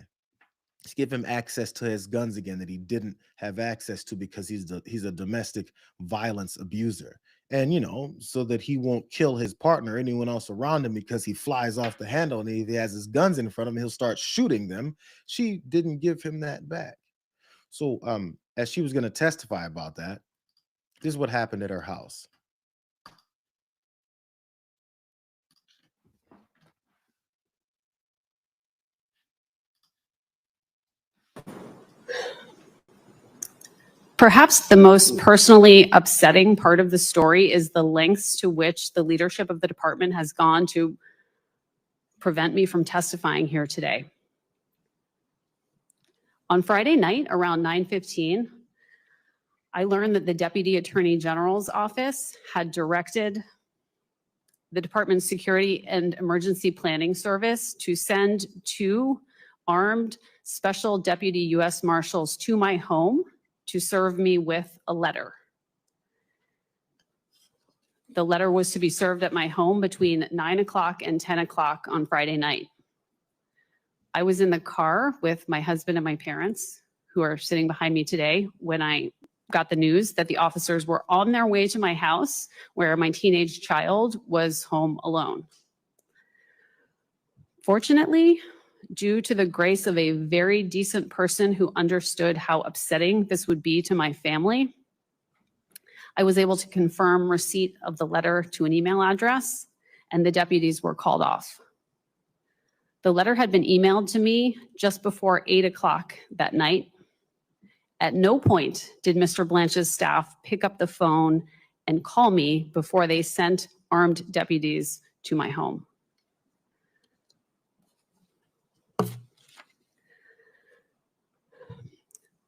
Speaker 1: to give him access to his guns again that he didn't have access to because he's a domestic violence abuser. And, so that he won't kill his partner or anyone else around him because he flies off the handle, and if he has his guns in front of him, he'll start shooting them. She didn't give him that back. So as she was going to testify about that, this is what happened at her house.
Speaker 9: Perhaps the most personally upsetting part of the story is the lengths to which the leadership of the department has gone to prevent me from testifying here today. On Friday night around 9:15, I learned that the Deputy Attorney General's office had directed the Department's Security and Emergency Planning Service to send 2 armed Special Deputy U.S. Marshals to my home to serve me with a letter. The letter was to be served at my home between 9 o'clock and 10 o'clock on Friday night. I was in the car with my husband and my parents, who are sitting behind me today, when I got the news that the officers were on their way to my house, where my teenage child was home alone. Fortunately, due to the grace of a very decent person who understood how upsetting this would be to my family, I was able to confirm receipt of the letter to an email address, and the deputies were called off. The letter had been emailed to me just before 8 o'clock that night. At no point did Mr. Blanche's staff pick up the phone and call me before they sent armed deputies to my home.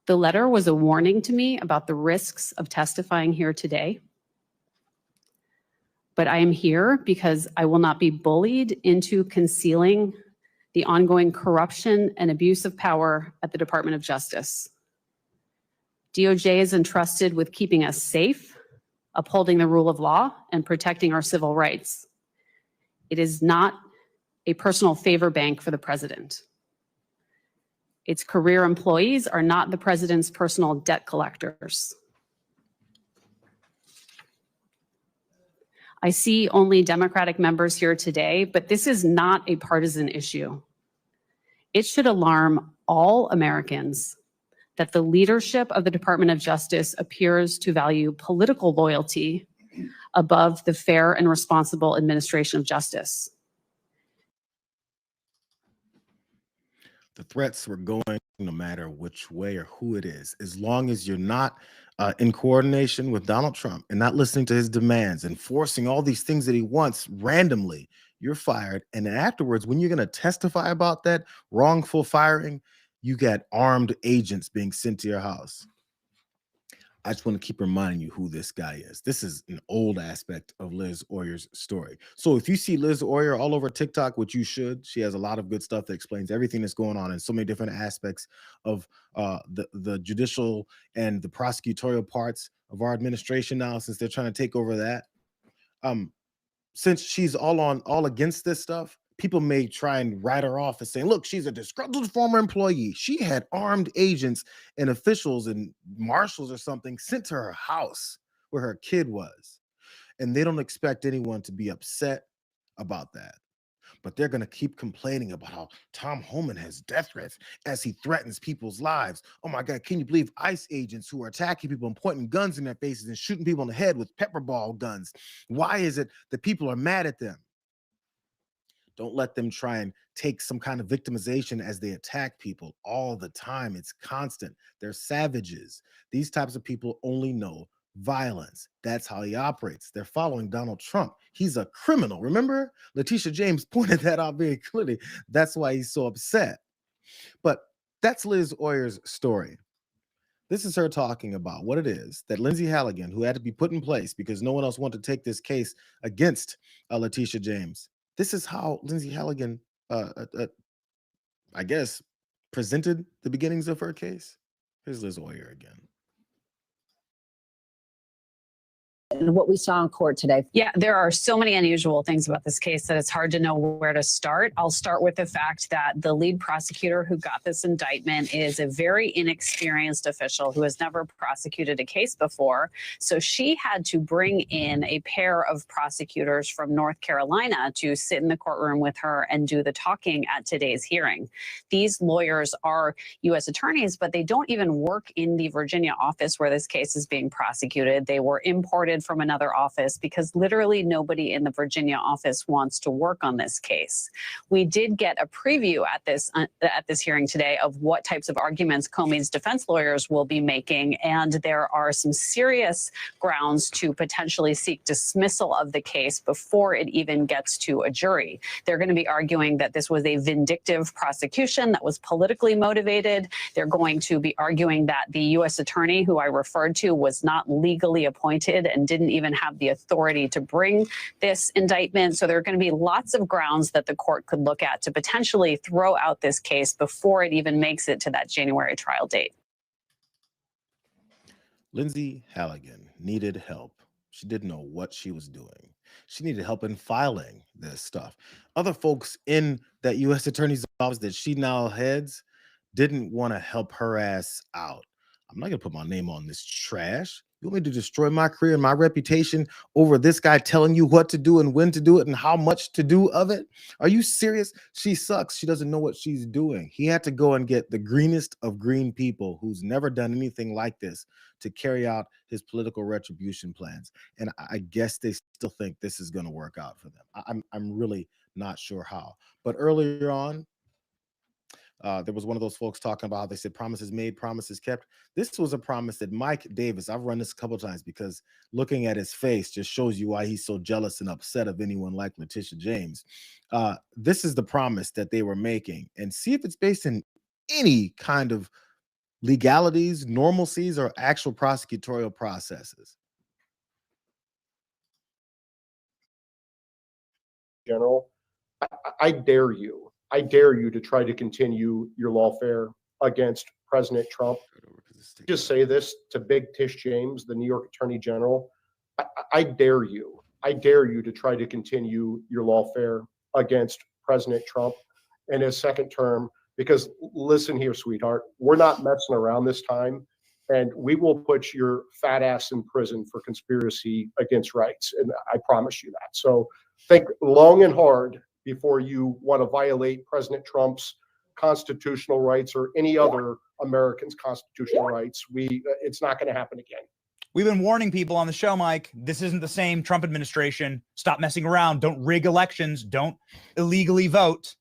Speaker 9: The letter was a warning to me about the risks of testifying here today. But I am here because I will not be bullied into concealing the ongoing corruption and abuse of power at the Department of Justice. DOJ is entrusted with keeping us safe, upholding the rule of law, and protecting our civil rights. It is not a personal favor bank for the president. Its career employees are not the president's personal debt collectors. I see only Democratic members here today, but this is not a partisan issue. It should alarm all Americans that the leadership of the Department of Justice appears to value political loyalty above the fair and responsible administration of justice.
Speaker 1: The threats were going no matter which way or who it is, as long as you're not in coordination with Donald Trump and not listening to his demands and forcing all these things that he wants randomly, you're fired. And then afterwards, when you're going to testify about that wrongful firing, you got armed agents being sent to your house. I just want to keep reminding you who this guy is. This is an old aspect of Liz Oyer's story. So if you see Liz Oyer all over TikTok, which you should, she has a lot of good stuff that explains everything that's going on in so many different aspects of the judicial and the prosecutorial parts of our administration now, since they're trying to take over that. Since she's all against this stuff, people may try and write her off as saying, look, she's a disgruntled former employee. She had armed agents and officials and marshals or something sent to her house where her kid was. And they don't expect anyone to be upset about that. But they're going to keep complaining about how Tom Homan has death threats as he threatens people's lives. Oh my God, can you believe ICE agents who are attacking people and pointing guns in their faces and shooting people in the head with pepper ball guns? Why is it that people are mad at them? Don't let them try and take some kind of victimization as they attack people all the time. It's constant. They're savages. These types of people only know violence. That's how he operates. They're following Donald Trump. He's a criminal. Remember? Letitia James pointed that out very clearly. That's why he's so upset. But that's Liz Oyer's story. This is her talking about what it is that Lindsay Halligan, who had to be put in place because no one else wanted to take this case against Letitia James. This is how Lindsay Halligan, I guess, presented the beginnings of her case. Here's Liz Oyer again.
Speaker 11: And what we saw in court today.
Speaker 9: Yeah, there are so many unusual things about this case that it's hard to know where to start. I'll start with the fact that the lead prosecutor who got this indictment is a very inexperienced official who has never prosecuted a case before. So she had to bring in a pair of prosecutors from North Carolina to sit in the courtroom with her and do the talking at today's hearing. These lawyers are U.S. attorneys, but they don't even work in the Virginia office where this case is being prosecuted. They were imported from another office because literally nobody in the Virginia office wants to work on this case. We did get a preview at this hearing today of what types of arguments Comey's defense lawyers will be making, and there are some serious grounds to potentially seek dismissal of the case before it even gets to a jury. They're going to be arguing that this was a vindictive prosecution that was politically motivated. They're going to be arguing that the U.S. attorney who I referred to was not legally appointed and didn't even have the authority to bring this indictment. So there are going to be lots of grounds that the court could look at to potentially throw out this case before it even makes it to that January trial date.
Speaker 1: Lindsay Halligan needed help. She didn't know what she was doing. She needed help in filing this stuff. Other folks in that U.S. attorney's office that she now heads didn't want to help her ass out. I'm not going to put my name on this trash. You want me to destroy my career and my reputation over this guy telling you what to do and when to do it and how much to do of it? Are you serious? She sucks. She doesn't know what she's doing. He had to go and get the greenest of green people who's never done anything like this to carry out his political retribution plans. And I guess they still think this is going to work out for them. I'm really not sure how. But earlier on, there was one of those folks talking about how they said promises made, promises kept. This was a promise that Mike Davis, I've run this a couple of times because looking at his face just shows you why he's so jealous and upset of anyone like Letitia James. This is the promise that they were making, and see if it's based in any kind of legalities, normalcies, or actual prosecutorial processes.
Speaker 12: General, I dare you. I dare you to try to continue your lawfare against President Trump. Just say this to Big Tish James, the New York Attorney General. I dare you. I dare you to try to continue your lawfare against President Trump in his second term. Because listen here, sweetheart, we're not messing around this time, and we will put your fat ass in prison for conspiracy against rights. And I promise you that. So think long and hard before you want to violate President Trump's constitutional rights or any other American's constitutional rights. It's not going to happen again.
Speaker 13: We've been warning people on the show, Mike, this isn't the same Trump administration. Stop messing around. Don't rig elections. Don't illegally vote.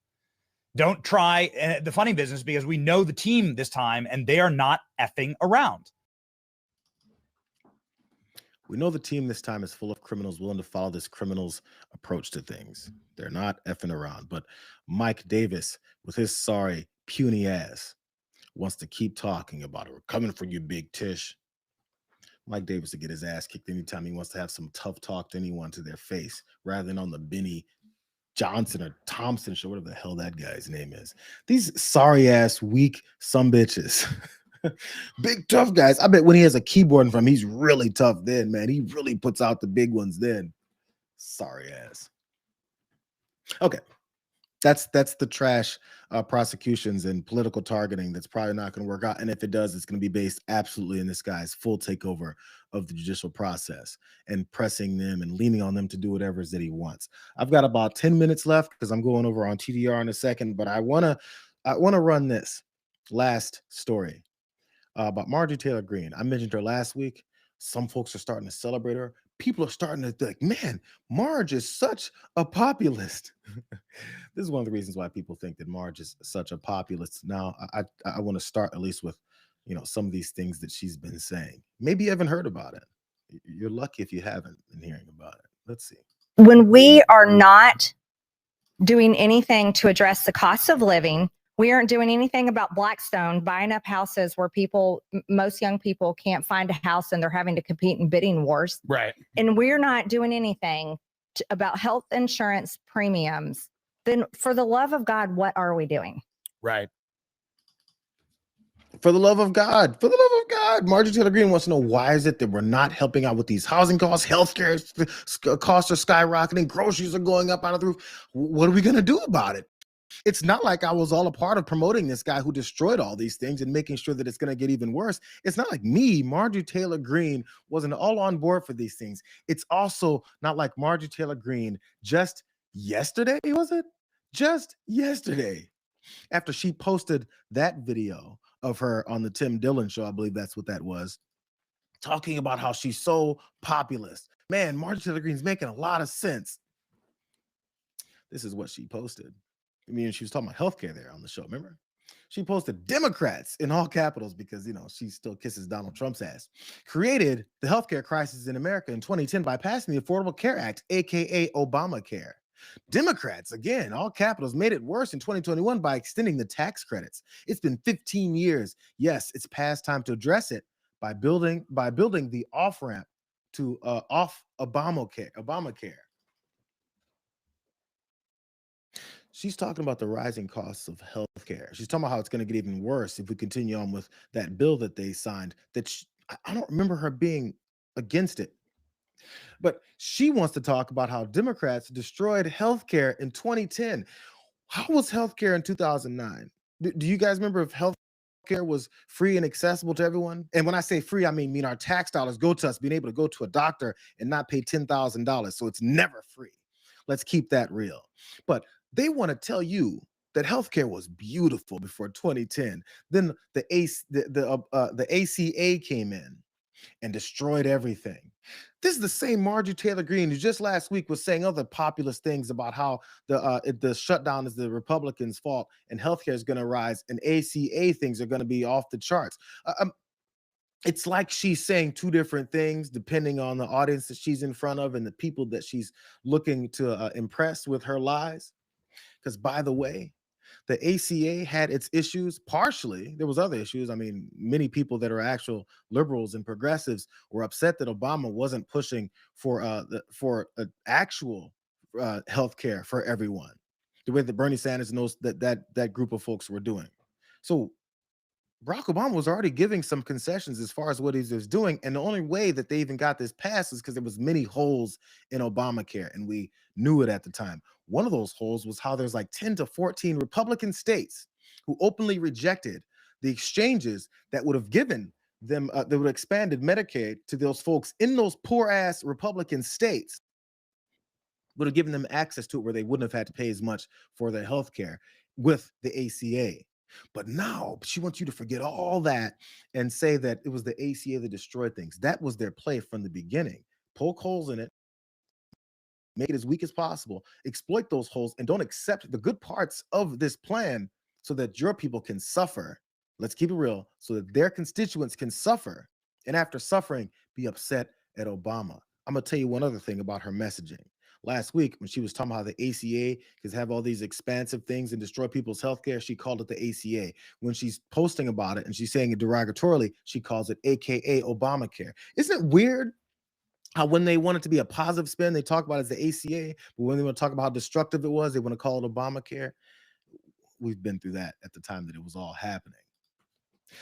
Speaker 13: Don't try the funny business, because we know the team this time and they are not effing around.
Speaker 1: We know the team this time is full of criminals willing to follow this criminal's approach to things. They're not effing around. But Mike Davis, with his sorry, puny ass, wants to keep talking about it. We're coming for you, Big Tish. Mike Davis to get his ass kicked anytime he wants to have some tough talk to anyone to their face, rather than on the Benny Johnson or Thompson show, whatever the hell that guy's name is. These sorry ass, weak sumbitches. Big tough guys. I bet when he has a keyboard in front of him, he's really tough then, man. He really puts out the big ones then. Sorry ass. Okay. That's the trash prosecutions and political targeting that's probably not going to work out. And if it does, it's going to be based absolutely in this guy's full takeover of the judicial process and pressing them and leaning on them to do whatever it is that he wants. I've got about 10 minutes left because I'm going over on TDR in a second, but I want to run this last story about Marjorie Taylor Greene. I mentioned her last week. Some folks are starting to celebrate her. People are starting to think, man, Marge is such a populist. This is one of the reasons why people think that Marge is such a populist. Now, I want to start at least with, some of these things that she's been saying. Maybe you haven't heard about it. You're lucky if you haven't been hearing about it. Let's see.
Speaker 14: When we are not doing anything to address the cost of living, we aren't doing anything about Blackstone buying up houses where most young people can't find a house and they're having to compete in bidding wars.
Speaker 13: Right.
Speaker 14: And we're not doing anything about health insurance premiums. Then for the love of God, what are we doing?
Speaker 13: Right.
Speaker 1: For the love of God, Marjorie Taylor Greene wants to know, why is it that we're not helping out with these housing costs? Healthcare costs are skyrocketing. Groceries are going up out of the roof. What are we going to do about it? It's not like I was all a part of promoting this guy who destroyed all these things and making sure that it's going to get even worse. It's not like me, Marjorie Taylor Greene, wasn't all on board for these things. It's also not like Marjorie Taylor Greene just yesterday, was it? Just yesterday, after she posted that video of her on the Tim Dillon show, I believe that's what that was, talking about how she's so populist. Man, Marjorie Taylor Greene's making a lot of sense. This is what she posted. I mean, she was talking about healthcare there on the show, remember? She posted Democrats in all capitals because, she still kisses Donald Trump's ass. Created the healthcare crisis in America in 2010 by passing the Affordable Care Act, aka Obamacare. Democrats, again, all capitals, made it worse in 2021 by extending the tax credits. It's been 15 years. Yes, it's past time to address it by building the off-ramp to off Obamacare. She's talking about the rising costs of healthcare. She's talking about how it's going to get even worse if we continue on with that bill that they signed. I don't remember her being against it. But she wants to talk about how Democrats destroyed healthcare in 2010. How was healthcare in 2009? Do you guys remember if healthcare was free and accessible to everyone? And when I say free, I mean our tax dollars go to us being able to go to a doctor and not pay $10,000. So it's never free. Let's keep that real. But they want to tell you that healthcare was beautiful before 2010. Then the ACA came in and destroyed everything. This is the same Marjorie Taylor Greene who just last week was saying other populist things about how the shutdown is the Republicans' fault and healthcare is going to rise and ACA things are going to be off the charts. It's like she's saying two different things depending on the audience that she's in front of and the people that she's looking to impress with her lies. Because, by the way, the ACA had its issues. Partially, there was other issues. I mean, many people that are actual liberals and progressives were upset that Obama wasn't pushing for actual health care for everyone, the way that Bernie Sanders knows that group of folks were doing. So Barack Obama was already giving some concessions as far as what he was doing. And the only way that they even got this passed is because there was many holes in Obamacare. And we knew it at the time. One of those holes was how there's like 10 to 14 Republican states who openly rejected the exchanges that would have given them, that would have expanded Medicaid to those folks in those poor ass Republican states, would have given them access to it where they wouldn't have had to pay as much for their health care with the ACA. But now she wants you to forget all that and say that it was the ACA that destroyed things. That was their play from the beginning. Poke holes in it, make it as weak as possible, exploit those holes, and don't accept the good parts of this plan so that your people can suffer. Let's keep it real, so that their constituents can suffer. And after suffering, be upset at Obama. I'm going to tell you one other thing about her messaging. Last week, when she was talking about how the ACA could have all these expansive things and destroy people's health care, she called it the ACA. When she's posting about it and she's saying it derogatorily, she calls it AKA Obamacare. Isn't it weird how when they want it to be a positive spin, they talk about it as the ACA, but when they want to talk about how destructive it was, they want to call it Obamacare? We've been through that at the time that it was all happening.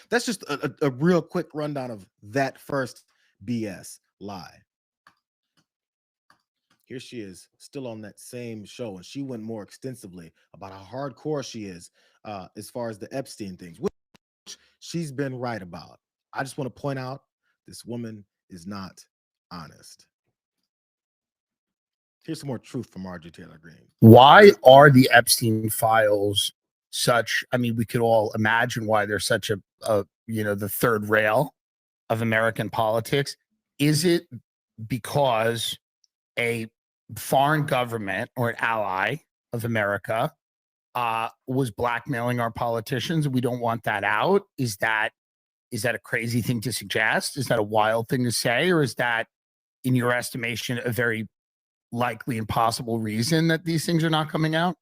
Speaker 1: That's just a real quick rundown of that first BS lie. Here she is, still on that same show, and she went more extensively about how hardcore she is as far as the Epstein things, which she's been right about. I just want to point out this woman is not honest. Here's some more truth from Marjorie Taylor Greene.
Speaker 15: Why are the Epstein files such? I mean, we could all imagine why they're such a the third rail of American politics. Is it because a foreign government or an ally of America was blackmailing our politicians? We don't want that out. Is that a crazy thing to suggest? Is that a wild thing to say? Or is that, in your estimation, a very likely and possible reason that these things are not coming out?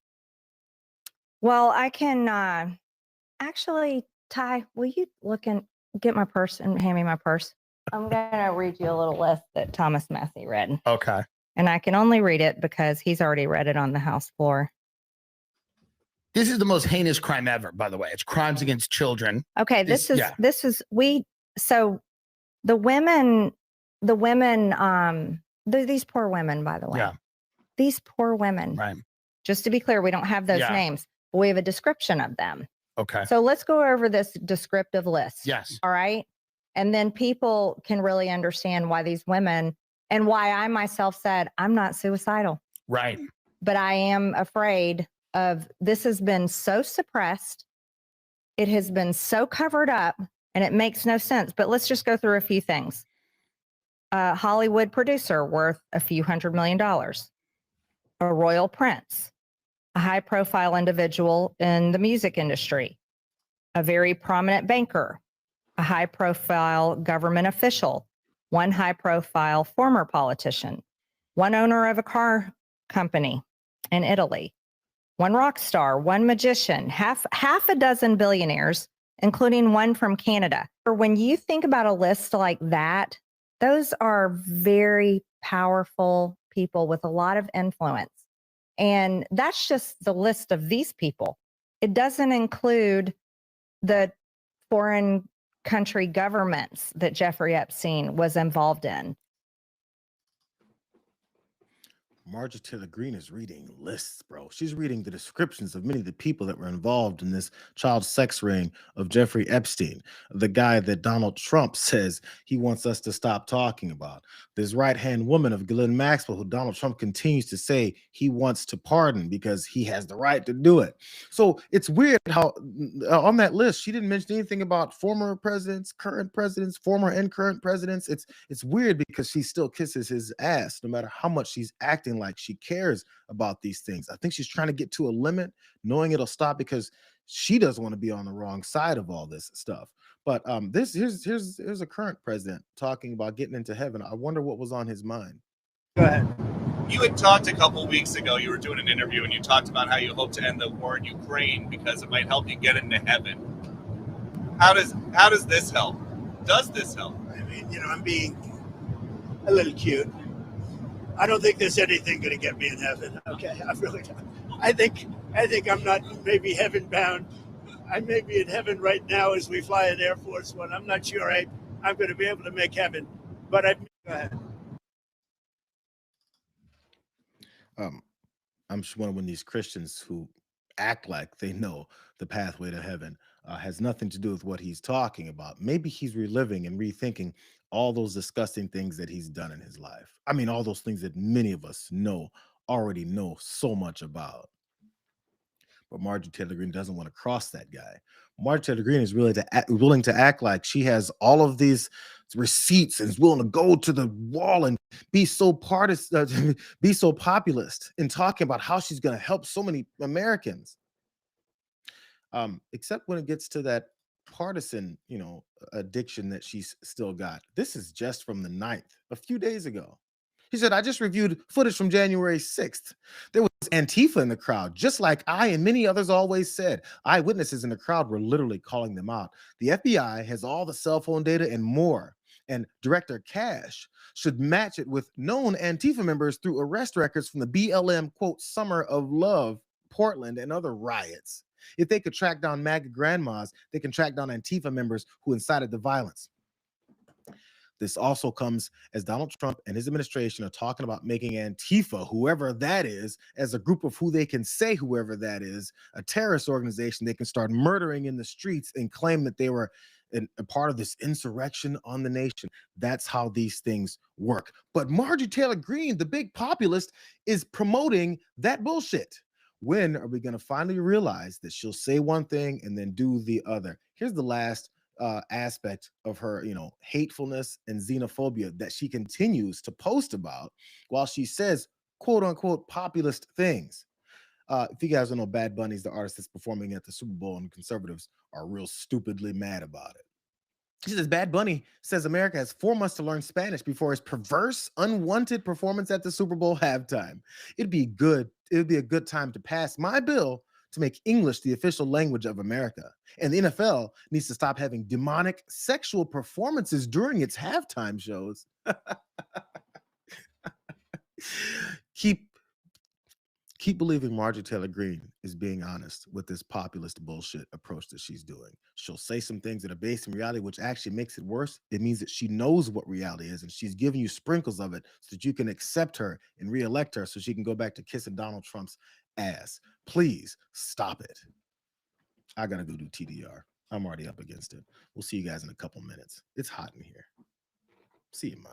Speaker 14: Well, I can actually, Ty, will you look and get my purse and hand me my purse? I'm going to read you a little list that Thomas Massey read.
Speaker 15: Okay.
Speaker 14: And I can only read it because he's already read it on the House floor.
Speaker 15: This is the most heinous crime ever, by the way. It's crimes against children.
Speaker 14: Okay, these poor women, by the way.
Speaker 15: Yeah.
Speaker 14: These poor women.
Speaker 15: Right.
Speaker 14: Just to be clear, we don't have those names, but we have a description of them.
Speaker 15: Okay.
Speaker 14: So let's go over this descriptive list.
Speaker 15: Yes.
Speaker 14: All right. And then people can really understand why these women, and why I myself said, I'm not suicidal.
Speaker 15: Right.
Speaker 14: But I am afraid of, this has been so suppressed. It has been so covered up, and it makes no sense. But let's just go through a few things. A Hollywood producer worth a few $100 million. A royal prince. A high profile individual in the music industry. A very prominent banker. A high profile government official. One high profile former politician. One owner of a car company in Italy. One rock star, one magician, half a dozen billionaires, including one from Canada. Or when you think about a list like that, those are very powerful people with a lot of influence. And that's just the list of these people. It doesn't include the foreign country governments that Jeffrey Epstein was involved in.
Speaker 1: Marjorie Taylor Greene is reading lists, bro. She's reading the descriptions of many of the people that were involved in this child sex ring of Jeffrey Epstein, the guy that Donald Trump says he wants us to stop talking about. This right-hand woman of Ghislaine Maxwell, who Donald Trump continues to say he wants to pardon because he has the right to do it. So it's weird how on that list, she didn't mention anything about former presidents, current presidents, former and current presidents. It's weird because she still kisses his ass, no matter how much she's acting like she cares about these things. I think she's trying to get to a limit, knowing it'll stop because she doesn't want to be on the wrong side of all this stuff. But here's a current president talking about getting into heaven. I wonder what was on his mind.
Speaker 16: Go ahead. You had talked a couple weeks ago, you were doing an interview and you talked about how you hope to end the war in Ukraine because it might help you get into heaven. How does this help? Does this help?
Speaker 17: I mean, I'm being a little cute. I don't think there's anything going to get me in heaven. Okay, I really don't. I think I'm not maybe heaven bound. I may be in heaven right now as we fly an Air Force One. I'm not sure I'm going to be able to make heaven, but go ahead.
Speaker 1: I'm just wondering when these Christians who act like they know the pathway to heaven has nothing to do with what he's talking about. Maybe he's reliving and rethinking all those disgusting things that he's done in his life. I mean, all those things that many of us already know so much about. But Marjorie Taylor Greene doesn't want to cross that guy. Marjorie Taylor Greene is really willing to act like she has all of these receipts and is willing to go to the wall and be so partisan, be so populist in talking about how she's going to help so many Americans. Except when it gets to that partisan, addiction that she's still got. This is just from the 9th, a few days ago. He said, I just reviewed footage from January 6th. There was Antifa in the crowd, just like I and many others always said. Eyewitnesses in the crowd were literally calling them out. The FBI has all the cell phone data and more. And Director Cash should match it with known Antifa members through arrest records from the BLM, quote, Summer of Love, Portland, and other riots. If they could track down MAGA grandmas, they can track down Antifa members who incited the violence. This also comes as Donald Trump and his administration are talking about making Antifa, whoever that is, as a group of who they can say whoever that is, a terrorist organization they can start murdering in the streets and claim that they were a part of this insurrection on the nation. That's how these things work. But Marjorie Taylor Greene, the big populist, is promoting that bullshit. When are we going to finally realize that she'll say one thing and then do the other? Here's the last aspect of her, hatefulness and xenophobia that she continues to post about while she says, quote unquote, populist things. If you guys don't know, Bad Bunny's the artist that's performing at the Super Bowl, and conservatives are real stupidly mad about it. She says Bad Bunny says America has 4 months to learn Spanish before his perverse, unwanted performance at the Super Bowl halftime. It'd be a good time to pass my bill to make English the official language of America. And the NFL needs to stop having demonic sexual performances during its halftime shows. Keep believing Marjorie Taylor Greene is being honest with this populist bullshit approach that she's doing. She'll say some things that are based in reality, which actually makes it worse. It means that she knows what reality is, and she's giving you sprinkles of it so that you can accept her and reelect her so she can go back to kissing Donald Trump's ass. Please stop it. I gotta go do TDR. I'm already up against it. We'll see you guys in a couple minutes. It's hot in here. See you, Ma.